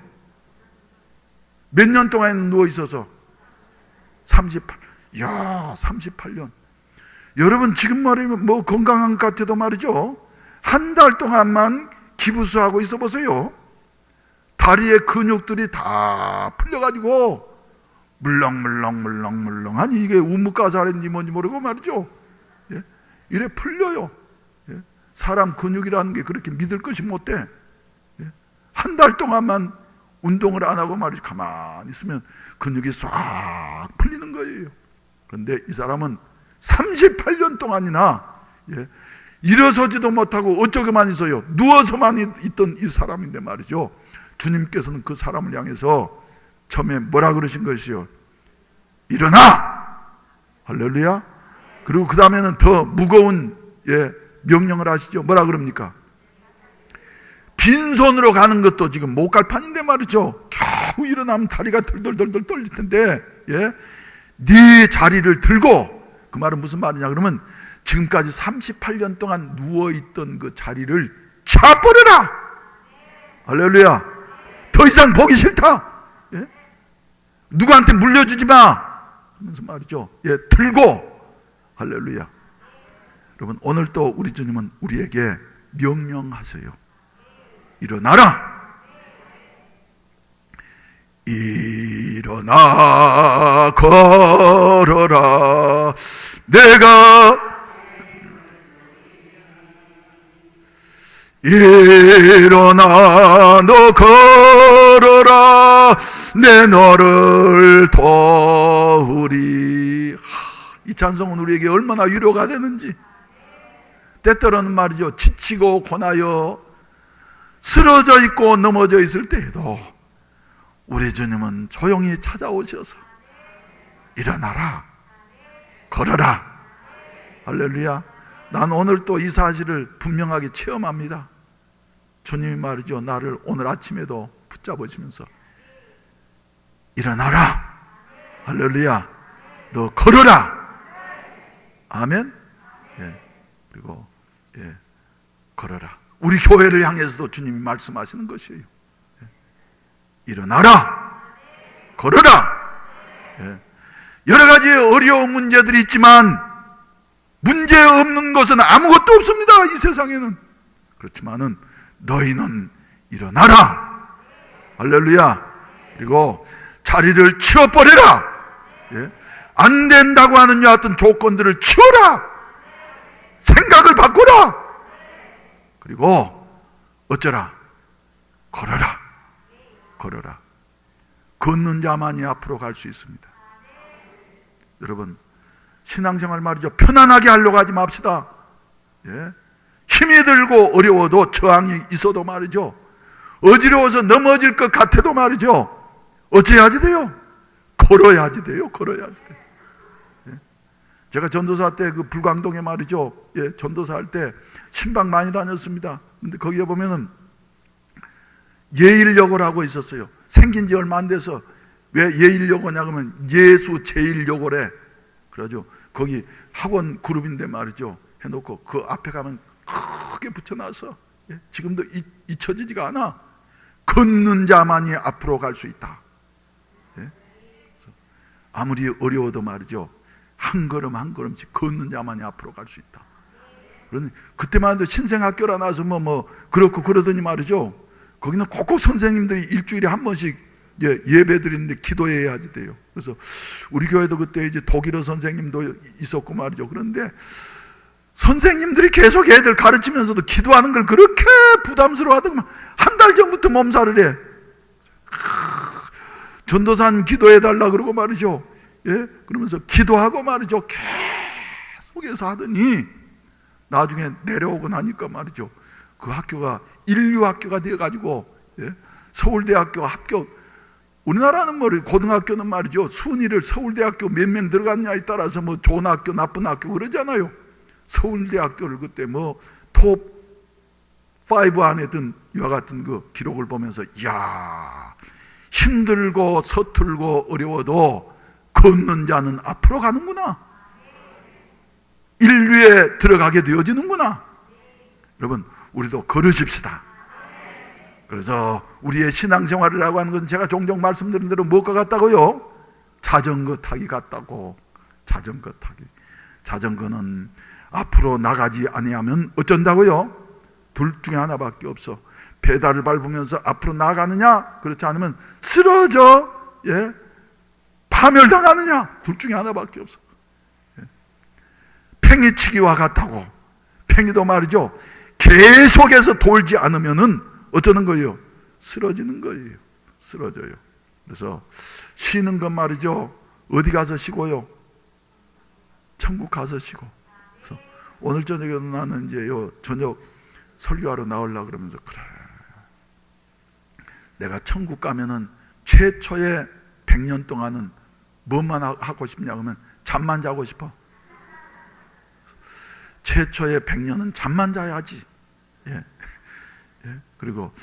몇 년 동안 누워 있어서 38년. 여러분 지금 말이면 뭐 건강한 것 같아도 말이죠, 한 달 동안만 기부수하고 있어 보세요. 다리의 근육들이 다 풀려가지고 물렁물렁 아니 이게 우뭇가사인지 뭔지 모르고 말이죠, 예? 이래 풀려요. 예? 사람 근육이라는 게 그렇게 믿을 것이 못돼. 예? 한 달 동안만 운동을 안 하고 말이죠, 가만히 있으면 근육이 싹 풀리는 거예요. 그런데 이 사람은 38년 동안이나, 예? 일어서지도 못하고 어쩌고만 있어요. 누워서만 있던 이 사람인데 말이죠, 주님께서는 그 사람을 향해서 처음에 뭐라 그러신 것이요? 일어나! 할렐루야. 그리고 그 다음에는 더 무거운, 예, 명령을 하시죠. 뭐라 그럽니까? 빈손으로 가는 것도 지금 못 갈 판인데 말이죠, 겨우 일어나면 다리가 덜덜덜 떨릴 텐데, 예? 네 자리를 들고, 그 말은 무슨 말이냐 그러면 지금까지 38년 동안 누워있던 그 자리를 차버려라. 할렐루야. 더 이상 보기 싫다. 예? 누구한테 물려주지 마 하면서 말이죠, 예, 들고. 할렐루야. 여러분 오늘 또 우리 주님은 우리에게 명령하세요. 일어나라. 일어나 걸어라. 내가 일어나 너 걸어라. 내 너를 도우리. 이 찬송은 우리에게 얼마나 위로가 되는지. 때때로는 말이죠, 지치고 고나여 쓰러져 있고 넘어져 있을 때에도 우리 주님은 조용히 찾아오셔서 일어나라, 걸어라. 할렐루야. 난 오늘 또 이 사실을 분명하게 체험합니다. 주님이 말이죠, 나를 오늘 아침에도 붙잡으시면서 일어나라. 할렐루야. 너 걸어라. 아멘. 예. 그리고 예, 걸어라. 우리 교회를 향해서도 주님이 말씀하시는 것이에요. 예. 일어나라. 걸어라. 예. 여러 가지 어려운 문제들이 있지만 문제 없는 것은 아무것도 없습니다, 이 세상에는. 그렇지만은 너희는 일어나라. 할렐루야. 그리고 자리를 치워버려라. 예? 안 된다고 하는 여하튼 조건들을 치워라. 생각을 바꾸라. 그리고 어쩌라? 걸어라. 걸어라. 걷는 자만이 앞으로 갈 수 있습니다. 여러분 신앙생활 말이죠, 편안하게 하려고 하지 맙시다. 예? 힘이 들고 어려워도 저항이 있어도 말이죠, 어지러워서 넘어질 것 같아도 말이죠, 어찌해야지 돼요? 걸어야지 돼요. 걸어야지 돼요. 예? 제가 전도사 때 그 불광동에 말이죠, 예, 전도사 할 때 신방 많이 다녔습니다. 근데 거기에 보면은 예일여고라고 있었어요. 생긴 지 얼마 안 돼서 왜 예일여고냐 그러면 예수 제일여고래. 그러죠. 거기 학원 그룹인데 말이죠, 해놓고 그 앞에 가면 크게 붙여놔서, 예? 지금도 잊혀지지가 않아. 걷는 자만이 앞으로 갈 수 있다. 예? 아무리 어려워도 말이죠, 한 걸음 한 걸음씩 걷는 자만이 앞으로 갈 수 있다. 그러니 그때만 해도 신생학교라 나서 뭐 그렇고 그러더니 말이죠, 거기는 꼭꼭 선생님들이 일주일에 한 번씩 예배 드리는데 기도해야지 돼요. 그래서 우리 교회도 그때 이제 독일어 선생님도 있었고 말이죠. 그런데 선생님들이 계속 애들 가르치면서도 기도하는 걸 그렇게 부담스러워 하더만 한 달 전부터 몸살을 해. 전도사님 기도해달라 그러고 말이죠. 예? 그러면서 기도하고 말이죠, 계속해서 하더니 나중에 내려오고 나니까 말이죠, 그 학교가 인류학교가 되어가지고, 예? 서울대학교 합격. 우리나라는 뭐 고등학교는 말이죠, 순위를 서울대학교 몇 명 들어갔냐에 따라서 뭐 좋은 학교 나쁜 학교 그러잖아요. 서울대학교를 그때 뭐 톱 5 안에 든 이와 같은 그 기록을 보면서, 이야, 힘들고 서툴고 어려워도 걷는 자는 앞으로 가는구나. 인류에 들어가게 되어지는구나. 여러분, 우리도 걸으십시다. 그래서 우리의 신앙생활이라고 하는 것은 제가 종종 말씀드린 대로 무엇과 같다고요? 자전거 타기 같다고. 자전거 타기. 자전거는 앞으로 나가지 아니하면 어쩐다고요? 둘 중에 하나밖에 없어. 페달을 밟으면서 앞으로 나가느냐, 그렇지 않으면 쓰러져, 파멸당하느냐, 둘 중에 하나밖에 없어. 팽이치기와 같다고. 팽이도 말이죠, 계속해서 돌지 않으면은 어쩌는 거예요? 쓰러지는 거예요. 쓰러져요. 그래서 쉬는 건 말이죠, 어디 가서 쉬고요? 천국 가서 쉬고. 그래서 오늘 저녁에 나는 이제 저녁 설교하러 나오려고 그러면서, 그래, 내가 천국 가면은 최초의 100년 동안은 뭐만 하고 싶냐 그러면 잠만 자고 싶어. 최초의 100년은 잠만 자야지. 그리고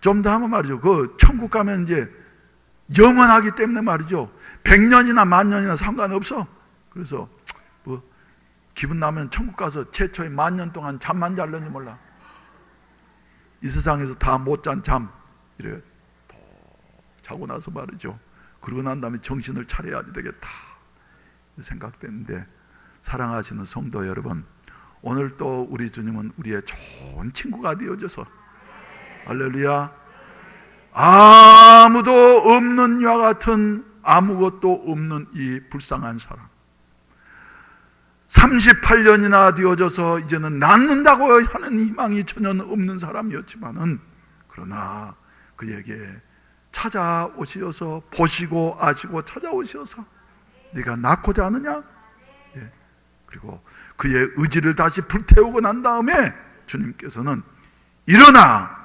좀 더 하면 말이죠, 그 천국 가면 이제 영원하기 때문에 말이죠, 100년이나 10,000년이나 상관없어. 그래서 뭐 기분 나면 천국 가서 최초의 10,000년 동안 잠만 잘는지 몰라. 이 세상에서 다 못 잔 잠 이래 자고 나서 말이죠, 그러고 난 다음에 정신을 차려야지 되겠다 생각되는데, 사랑하시는 성도 여러분, 오늘 또 우리 주님은 우리의 좋은 친구가 되어줘서, 할렐루야, 아무도 없는 이와 같은, 아무것도 없는 이 불쌍한 사람, 38년이나 되어져서 이제는 낫는다고 하는 희망이 전혀 없는 사람이었지만은, 그러나 그에게 찾아오시어서, 보시고 아시고 찾아오셔서 네가 낫고자 하느냐? 그리고 그의 의지를 다시 불태우고 난 다음에 주님께서는 일어나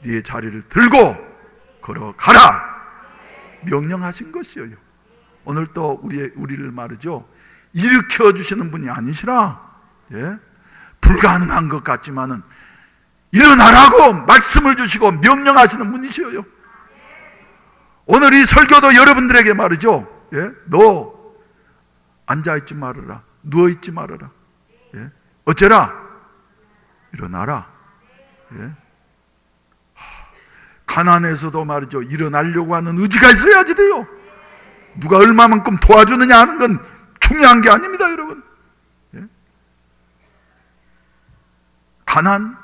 네 자리를 들고 걸어가라 명령하신 것이에요. 오늘 또 우리를 말이죠, 일으켜 주시는 분이 아니시라, 불가능한 것 같지만은 일어나라고 말씀을 주시고 명령하시는 분이시여요. 오늘 이 설교도 여러분들에게 말이죠, 너 앉아있지 말아라, 누워있지 말아라, 어째라? 일어나라. 가난해서도 말이죠, 일어나려고 하는 의지가 있어야지 돼요. 누가 얼마만큼 도와주느냐 하는 건 중요한 게 아닙니다, 여러분. 가난,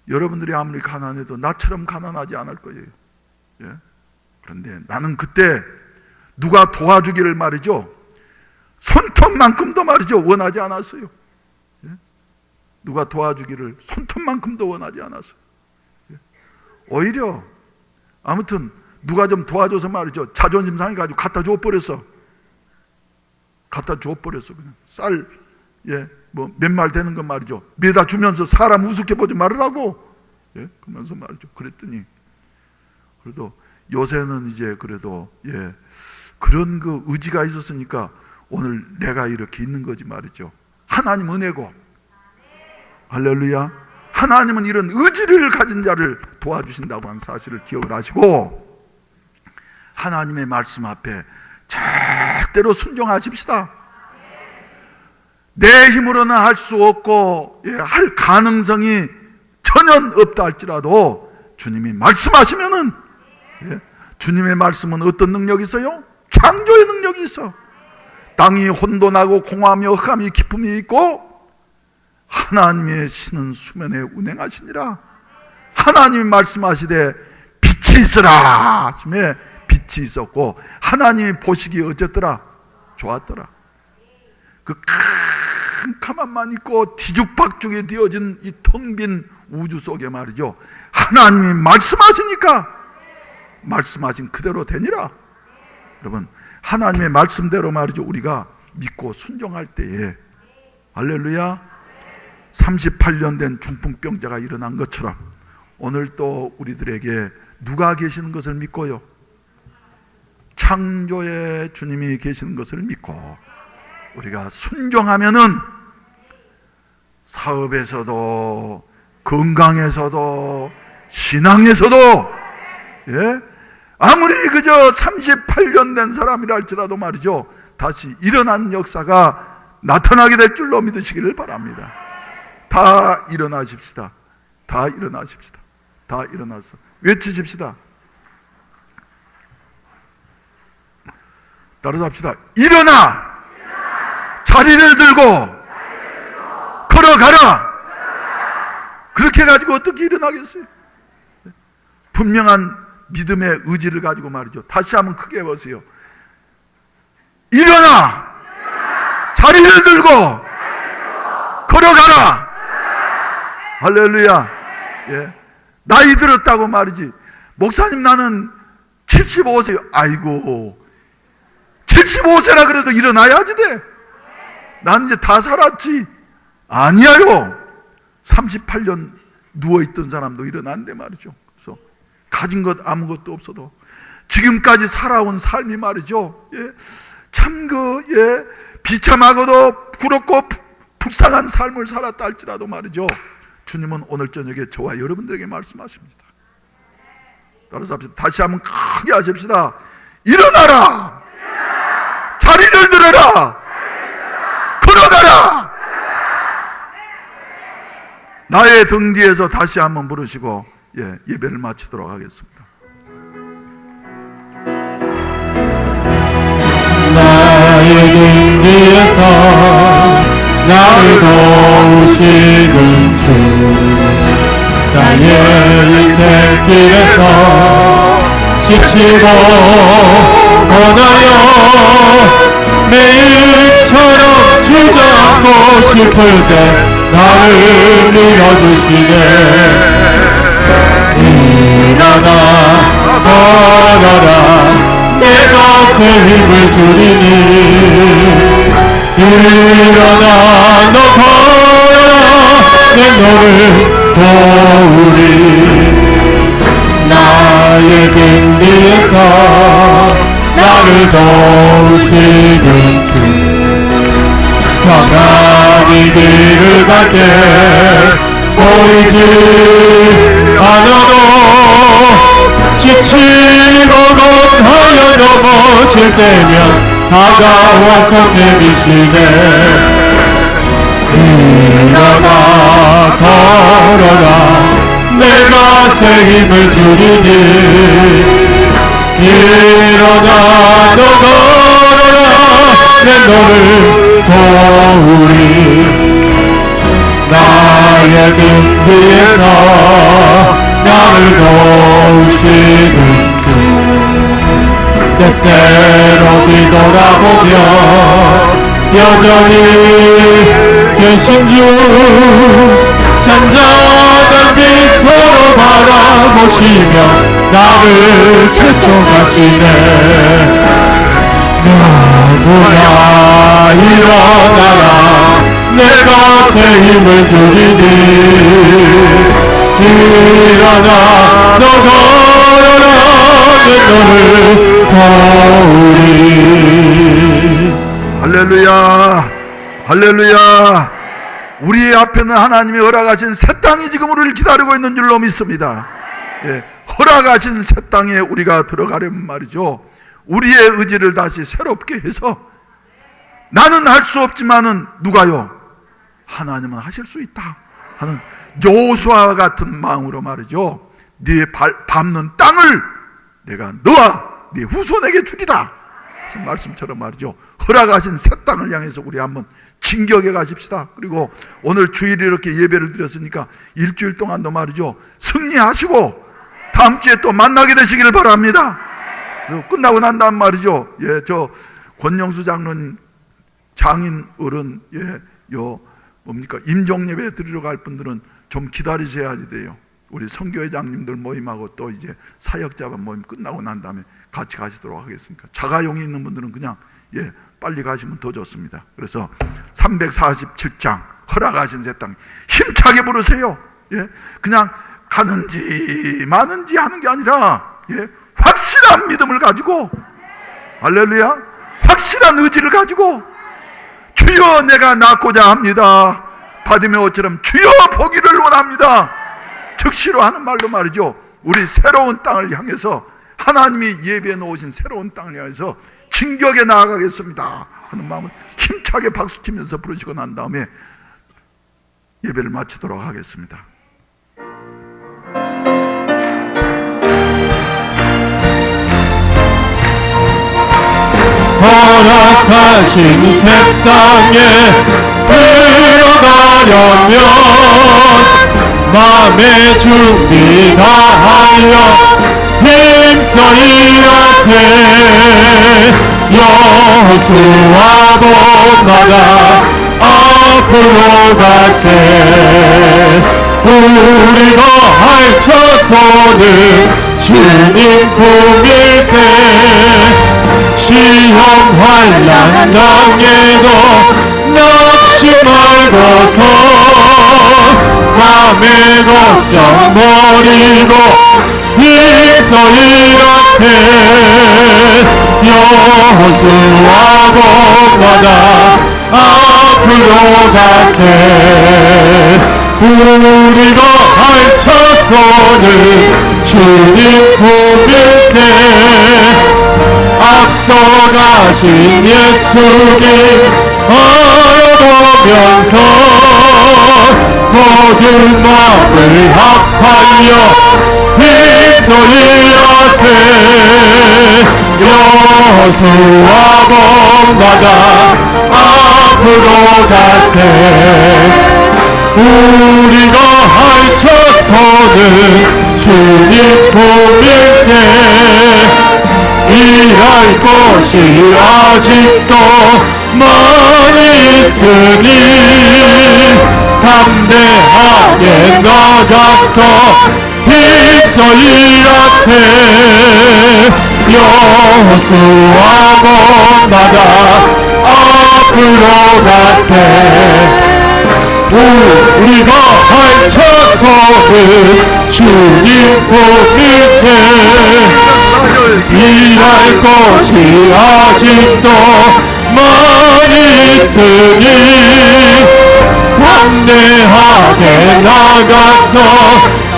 여러분들이 아무리 가난해도 나처럼 가난하지 않을 거예요. 그런데 나는 그때 누가 도와주기를 말이죠, 손톱만큼도 말이죠 원하지 않았어요. 누가 도와주기를 손톱만큼도 원하지 않았어요. 오히려 아무튼 누가 좀 도와줘서 말이죠, 자존심 상해가지고 갖다 줘버렸어. 그냥 쌀 뭐 몇 말 되는 건 말이죠, 매다 주면서 사람 우습게 보지 말으라고, 그러면서 말이죠. 그랬더니 그래도 요새는 이제 그래도 그런 그 의지가 있었으니까 오늘 내가 이렇게 있는 거지 말이죠. 하나님 은혜고, 할렐루야, 하나님은 이런 의지를 가진 자를 도와주신다고 하는 사실을 기억을 하시고, 하나님의 말씀 앞에 절대로 순종하십시다. 내 힘으로는 할 수 없고 할 가능성이 전혀 없다 할지라도 주님이 말씀하시면은, 주님의 말씀은 어떤 능력이 있어요? 창조의 능력이 있어. 땅이 혼돈하고 공허하며 흑암이 깊음이 있고 하나님의 신은 수면에 운행하시니라. 하나님이 말씀하시되 빛이 있으라 하시매 빛이 있었고, 하나님이 보시기에 어쨌더라? 좋았더라. 그 캄캄함만 있고 뒤죽박죽이 되어진 이 텅 빈 우주 속에 말이죠, 하나님이 말씀하시니까 말씀하신 그대로 되니라. 여러분, 하나님의 말씀대로 말이죠, 우리가 믿고 순종할 때에, 할렐루야, 38년 된 중풍병자가 일어난 것처럼 오늘 또 우리들에게 누가 계시는 것을 믿고요, 창조의 주님이 계시는 것을 믿고 우리가 순종하면은 사업에서도 건강에서도 신앙에서도 아무리 그저 38년 된 사람이라 할지라도 말이죠, 다시 일어난 역사가 나타나게 될 줄로 믿으시기를 바랍니다. 다 일어나십시다. 다 일어나십시다. 다 일어나서 외치십시다. 따라서 합시다. 일어나! 자리를 들고 걸어가라! 그렇게 가지고 어떻게 일어나겠어요? 분명한 믿음의 의지를 가지고 말이죠. 다시 한번 크게 해보세요. 일어나! 자리를 들고 걸어가라! 할렐루야. 예. 나이 들었다고 말이지, 목사님 나는 75세요. 아이고, 75세라 그래도 일어나야지 돼. 난 이제 다 살았지. 아니야요. 38년 누워있던 사람도 일어난대 말이죠. 그래서 가진 것 아무것도 없어도 지금까지 살아온 삶이 말이죠, 예, 참 비참하고도 부럽고 불쌍한 삶을 살았다 할지라도 말이죠, 주님은 오늘 저녁에 저와 여러분들에게 말씀하십니다. 따라서 합시다. 다시 한번 크게 하십시다. 일어나라! 자리를 들어라! 걸어가라! 나의 등 뒤에서 다시 한번 부르시고 예배를 마치도록 하겠습니다. 나의 등 뒤에서 나를 도우시는 주, 나의 인생길에서 지치고 고나여 매일처럼 주저앉고 싶을 때 나를 밀어주시네. 일어나 걸어라 내 것에 힘을 주리니. 일어나 너 걸어라 내 너를 도우리. 나의 등 뒤에서 나를 도우시는 주, 평안히 길을 갈 때 보이지 않아도 지치고 겁하여 넘어질 때면 다가와서 내미시네. 일어나 걸어라 내 것에 힘을 주리니. 일어나 너 걸어라 내 너를 도우리. 나의 등 뒤에서 나를 도우시는 주, 때때로 뒤돌아보며 여전히 계신 주, 잔잔한 미소로 바라보시며 나를 채찍하시네. 누구야 일어나라 내 것에 힘을 주리니. 일어나 너 걸어라 내 너를 도우리. 할렐루야, 할렐루야. 우리 앞에는 하나님이 허락하신 새 땅이 지금 우리를 기다리고 있는 줄로 믿습니다. 예, 허락하신 새 땅에 우리가 들어가려면 말이죠, 우리의 의지를 다시 새롭게 해서, 나는 할 수 없지만은 누가요? 하나님은 하실 수 있다 하는 여호수아와 같은 마음으로 말이죠, 네 밟는 땅을 내가 너와 네 후손에게 주리라 무슨 말씀처럼 말이죠, 허락하신 새 땅을 향해서 우리 한번 진격해 가십시다. 그리고 오늘 주일에 이렇게 예배를 드렸으니까 일주일 동안도 말이죠, 승리하시고 다음 주에 또 만나게 되시기를 바랍니다. 그리고 끝나고 난 다음 말이죠, 예, 저 권영수 장인 어른, 예, 뭡니까, 임종 예배 드리러 갈 분들은 좀 기다리셔야 돼요. 우리 선교회장님들 모임하고 또 이제 사역자반 모임 끝나고 난 다음에 같이 가시도록 하겠습니다. 자가용이 있는 분들은 그냥 빨리 가시면 더 좋습니다. 그래서 347장 허락하신 새 땅 힘차게 부르세요. 그냥 가는지 마는지 하는 게 아니라 확실한 믿음을 가지고, 할렐루야, 확실한 의지를 가지고 주여 내가 낳고자 합니다. 바디메오처럼 주여 보기를 원합니다. 즉시로 하는 말로 말이죠, 우리 새로운 땅을 향해서 하나님이 예배해 놓으신 새로운 땅을 향해서 진격에 나아가겠습니다 하는 마음을 힘차게 박수치면서 부르시고 난 다음에 예배를 마치도록 하겠습니다. 허락하신 새 땅에 들어가려면 마음의 준비 다하여 힘써 일하세. 여호수아 본받아 앞으로 가세. 우리가 알쳐서는 주님 품일세. 시험 환난 당해도 낙심 말고서 맘의 걱정 버리고 힘써 일하세. 여호수아 본받아 앞으로 가세. 우리가 알쳐서는 주님 품일세. 앞서가신 예수님 알아보면서 모든 마음을 합하여 힘써 일하세. 여호수아 본받아 앞으로 가세. 우리가 알쳐서는 주님 품일세. 일할 곳이 아직도 많이 있으니 담대하게 나가서 힘써 일하세. 여호수아 본받아 앞으로 가세. 우리가 알쳐서는 주님 품일세. 일할 것이 아직도 많이 있으니 담대하게 나가서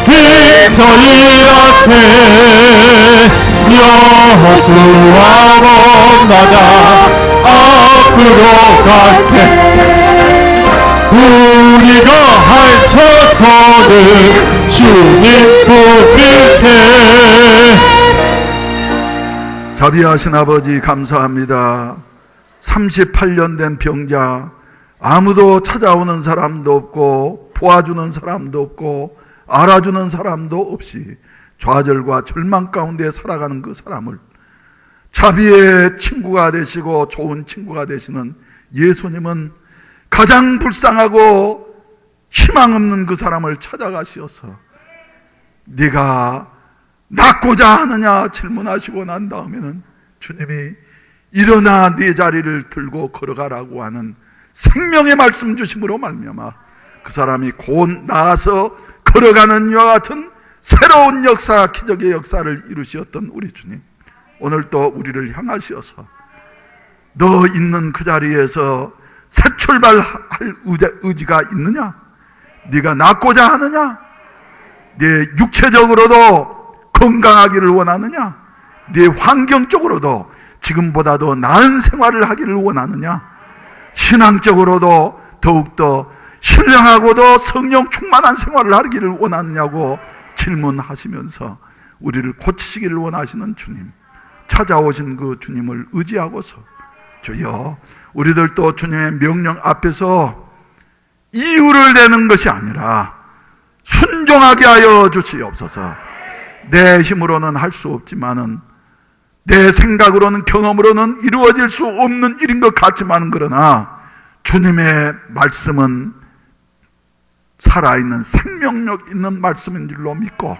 힘써 일하세. 여호수아 본받아 앞으로 가세. 우리가 알쳐서는 주님 품일세. 자비하신 아버지 감사합니다. 38년 된 병자, 아무도 찾아오는 사람도 없고 도와주는 사람도 없고 알아주는 사람도 없이 좌절과 절망 가운데 살아가는 그 사람을 자비의 친구가 되시고 좋은 친구가 되시는 예수님은 가장 불쌍하고 희망 없는 그 사람을 찾아가시어서 네가 낫고자 하느냐 질문하시고 난 다음에는 주님이 일어나 네 자리를 들고 걸어가라고 하는 생명의 말씀 주심으로 말미암아 그 사람이 곧 나아서 걸어가는 이와 같은 새로운 역사, 기적의 역사를 이루시었던 우리 주님, 오늘 또 우리를 향하시어서 너 있는 그 자리에서 새 출발할 의지가 있느냐? 네가 낫고자 하느냐? 네 육체적으로도 건강하기를 원하느냐? 네 환경적으로도 지금보다도 나은 생활을 하기를 원하느냐? 신앙적으로도 더욱더 신령하고도 성령 충만한 생활을 하기를 원하느냐고 질문하시면서 우리를 고치시기를 원하시는 주님, 찾아오신 그 주님을 의지하고서 주여, 우리들도 주님의 명령 앞에서 이유를 내는 것이 아니라 순종하게 하여 주시옵소서. 내 힘으로는 할 수 없지만은, 내 생각으로는, 경험으로는 이루어질 수 없는 일인 것 같지만, 그러나 주님의 말씀은 살아있는 생명력 있는 말씀인 줄로 믿고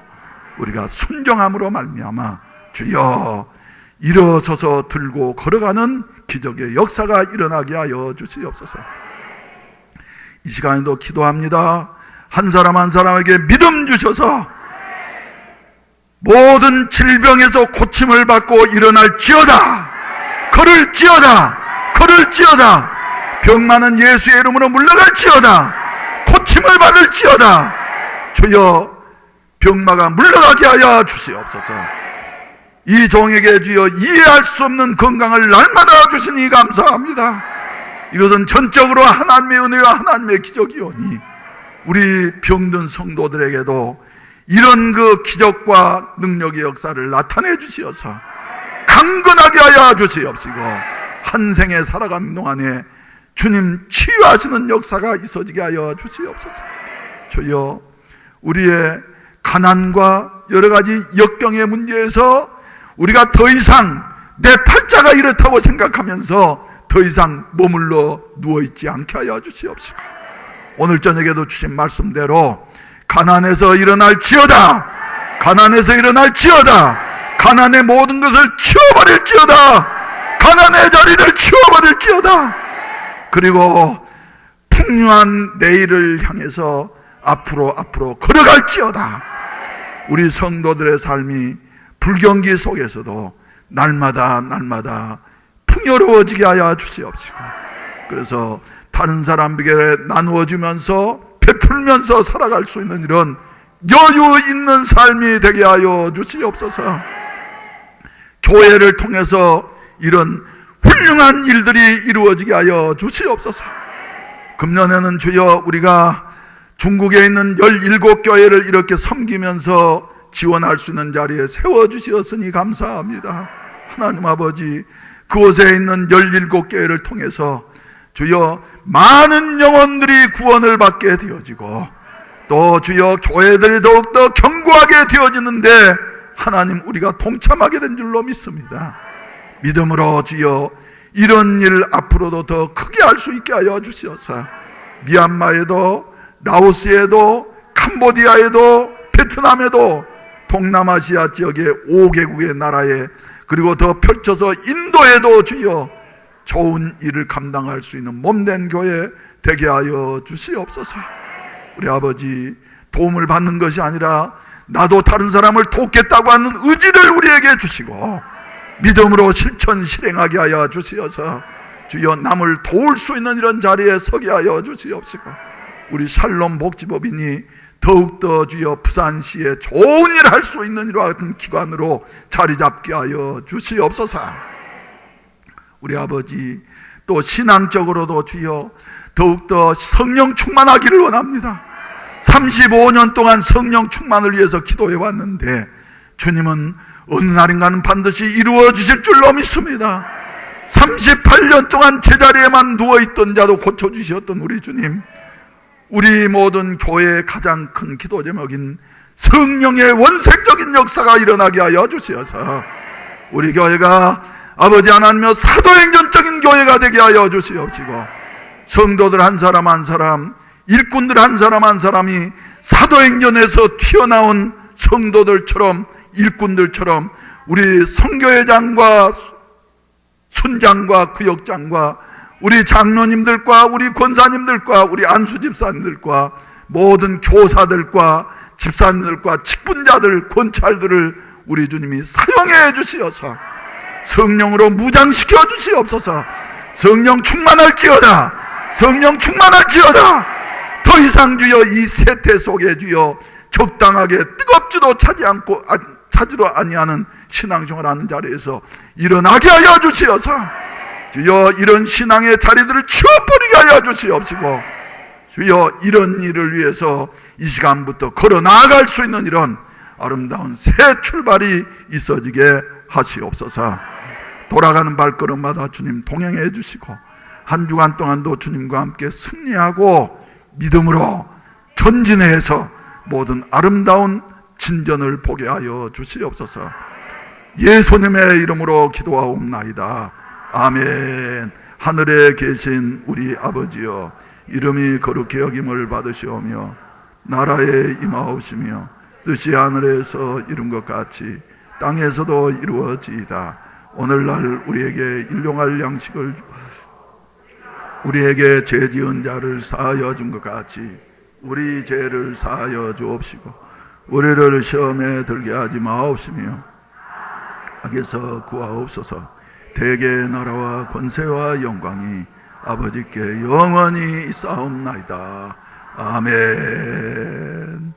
우리가 순종함으로 말미암아 주여 일어서서 들고 걸어가는 기적의 역사가 일어나게 하여 주시옵소서. 이 시간에도 기도합니다. 한 사람 한 사람에게 믿음 주셔서 모든 질병에서 고침을 받고 일어날지어다, 걸을지어다, 걸을지어다, 병 많은 예수의 이름으로 물러갈지어다, 고침을 받을지어다. 주여 병마가 물러가게 하여 주시옵소서. 이 종에게 주여 이해할 수 없는 건강을 날마다 주시니 감사합니다. 이것은 전적으로 하나님의 은혜와 하나님의 기적이오니 우리 병든 성도들에게도 이런 그 기적과 능력의 역사를 나타내 주시어서 강건하게 하여 주시옵시고, 한 생에 살아가는 동안에 주님 치유하시는 역사가 있어지게 하여 주시옵소서. 주여, 우리의 가난과 여러 가지 역경의 문제에서 우리가 더 이상 내 팔자가 이렇다고 생각하면서 더 이상 머물러 누워있지 않게 하여 주시옵시고, 오늘 저녁에도 주신 말씀대로 가난에서 일어날지어다, 가난에서 일어날지어다, 가난의 모든 것을 치워버릴지어다, 가난의 자리를 치워버릴지어다, 그리고 풍요한 내일을 향해서 앞으로 걸어갈지어다. 우리 성도들의 삶이 불경기 속에서도 날마다 풍요로워지게 하여 주시옵시고, 그래서 다른 사람에게 나누어주면서 베풀면서 살아갈 수 있는 이런 여유 있는 삶이 되게 하여 주시옵소서. 교회를 통해서 이런 훌륭한 일들이 이루어지게 하여 주시옵소서. 금년에는 주여 우리가 중국에 있는 17교회를 이렇게 섬기면서 지원할 수 있는 자리에 세워주시었으니 감사합니다. 하나님 아버지, 그곳에 있는 17교회를 통해서 주여 많은 영혼들이 구원을 받게 되어지고, 또 주여 교회들이 더욱더 견고하게 되어지는데 하나님 우리가 동참하게 된 줄로 믿습니다. 믿음으로 주여 이런 일 앞으로도 더 크게 할 수 있게 하여 주시옵소서. 미얀마에도, 라오스에도, 캄보디아에도, 베트남에도, 동남아시아 지역의 5개국의 나라에, 그리고 더 펼쳐서 인도에도 주여 좋은 일을 감당할 수 있는 몸된 교회 되게 하여 주시옵소서. 우리 아버지, 도움을 받는 것이 아니라 나도 다른 사람을 돕겠다고 하는 의지를 우리에게 주시고 믿음으로 실천실행하게 하여 주시어서 주여 남을 도울 수 있는 이런 자리에 서게 하여 주시옵시고, 우리 샬롬 복지법인이 더욱더 주여 부산시에 좋은 일을 할 수 있는 이와 같은 기관으로 자리 잡게 하여 주시옵소서. 우리 아버지, 또 신앙적으로도 주여 더욱더 성령 충만하기를 원합니다. 35년 동안 성령 충만을 위해서 기도해 왔는데 주님은 어느 날인가는 반드시 이루어 주실 줄로 믿습니다. 38년 동안 제자리에만 누워있던 자도 고쳐주셨던 우리 주님, 우리 모든 교회의 가장 큰 기도 제목인 성령의 원색적인 역사가 일어나게 하여 주시어서 우리 교회가 아버지 하나님의 사도행전적인 교회가 되게 하여 주시옵시고, 성도들 한 사람 한 사람, 일꾼들 한 사람 한 사람이 사도행전에서 튀어나온 성도들처럼, 일꾼들처럼 우리 선교회장과 순장과 구역장과 우리 장로님들과 우리 권사님들과 우리 안수집사님들과 모든 교사들과 집사님들과 직분자들, 권찰들을 우리 주님이 사용해 주시어서 성령으로 무장시켜 주시옵소서. 성령 충만할지어다, 성령 충만할지어다. 더 이상 주여 이 세태 속에 주여 적당하게 뜨겁지도 차지도 아니하는 신앙생활 하는 자리에서 일어나게 하여 주시어서 주여 이런 신앙의 자리들을 치워버리게 하여 주시옵시고, 주여 이런 일을 위해서 이 시간부터 걸어 나아갈 수 있는 이런 아름다운 새 출발이 있어지게 하시옵소서. 돌아가는 발걸음마다 주님 동행해 주시고, 한 주간 동안도 주님과 함께 승리하고 믿음으로 전진해서 모든 아름다운 진전을 보게 하여 주시옵소서. 예수님의 이름으로 기도하옵나이다. 아멘. 하늘에 계신 우리 아버지여, 이름이 거룩히 여김을 받으시오며 나라에 임하오시며 뜻이 하늘에서 이룬 것 같이 땅에서도 이루어지이다. 오늘날 우리에게 일용할 양식을, 우리에게 죄 지은 자를 사하여 준 것 같이 우리 죄를 사하여 주옵시고, 우리를 시험에 들게 하지 마옵시며 악에서 구하옵소서. 대개 나라와 권세와 영광이 아버지께 영원히 있사옵나이다. 아멘.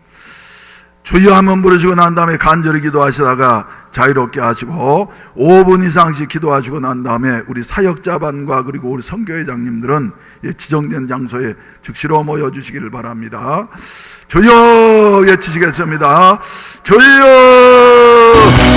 주여 한번 부르시고 난 다음에 간절히 기도하시다가 자유롭게 하시고 5분 이상씩 기도하시고 난 다음에 우리 사역자반과 그리고 우리 선교회장님들은 지정된 장소에 즉시로 모여주시기를 바랍니다. 주여 외치시겠습니다. 주여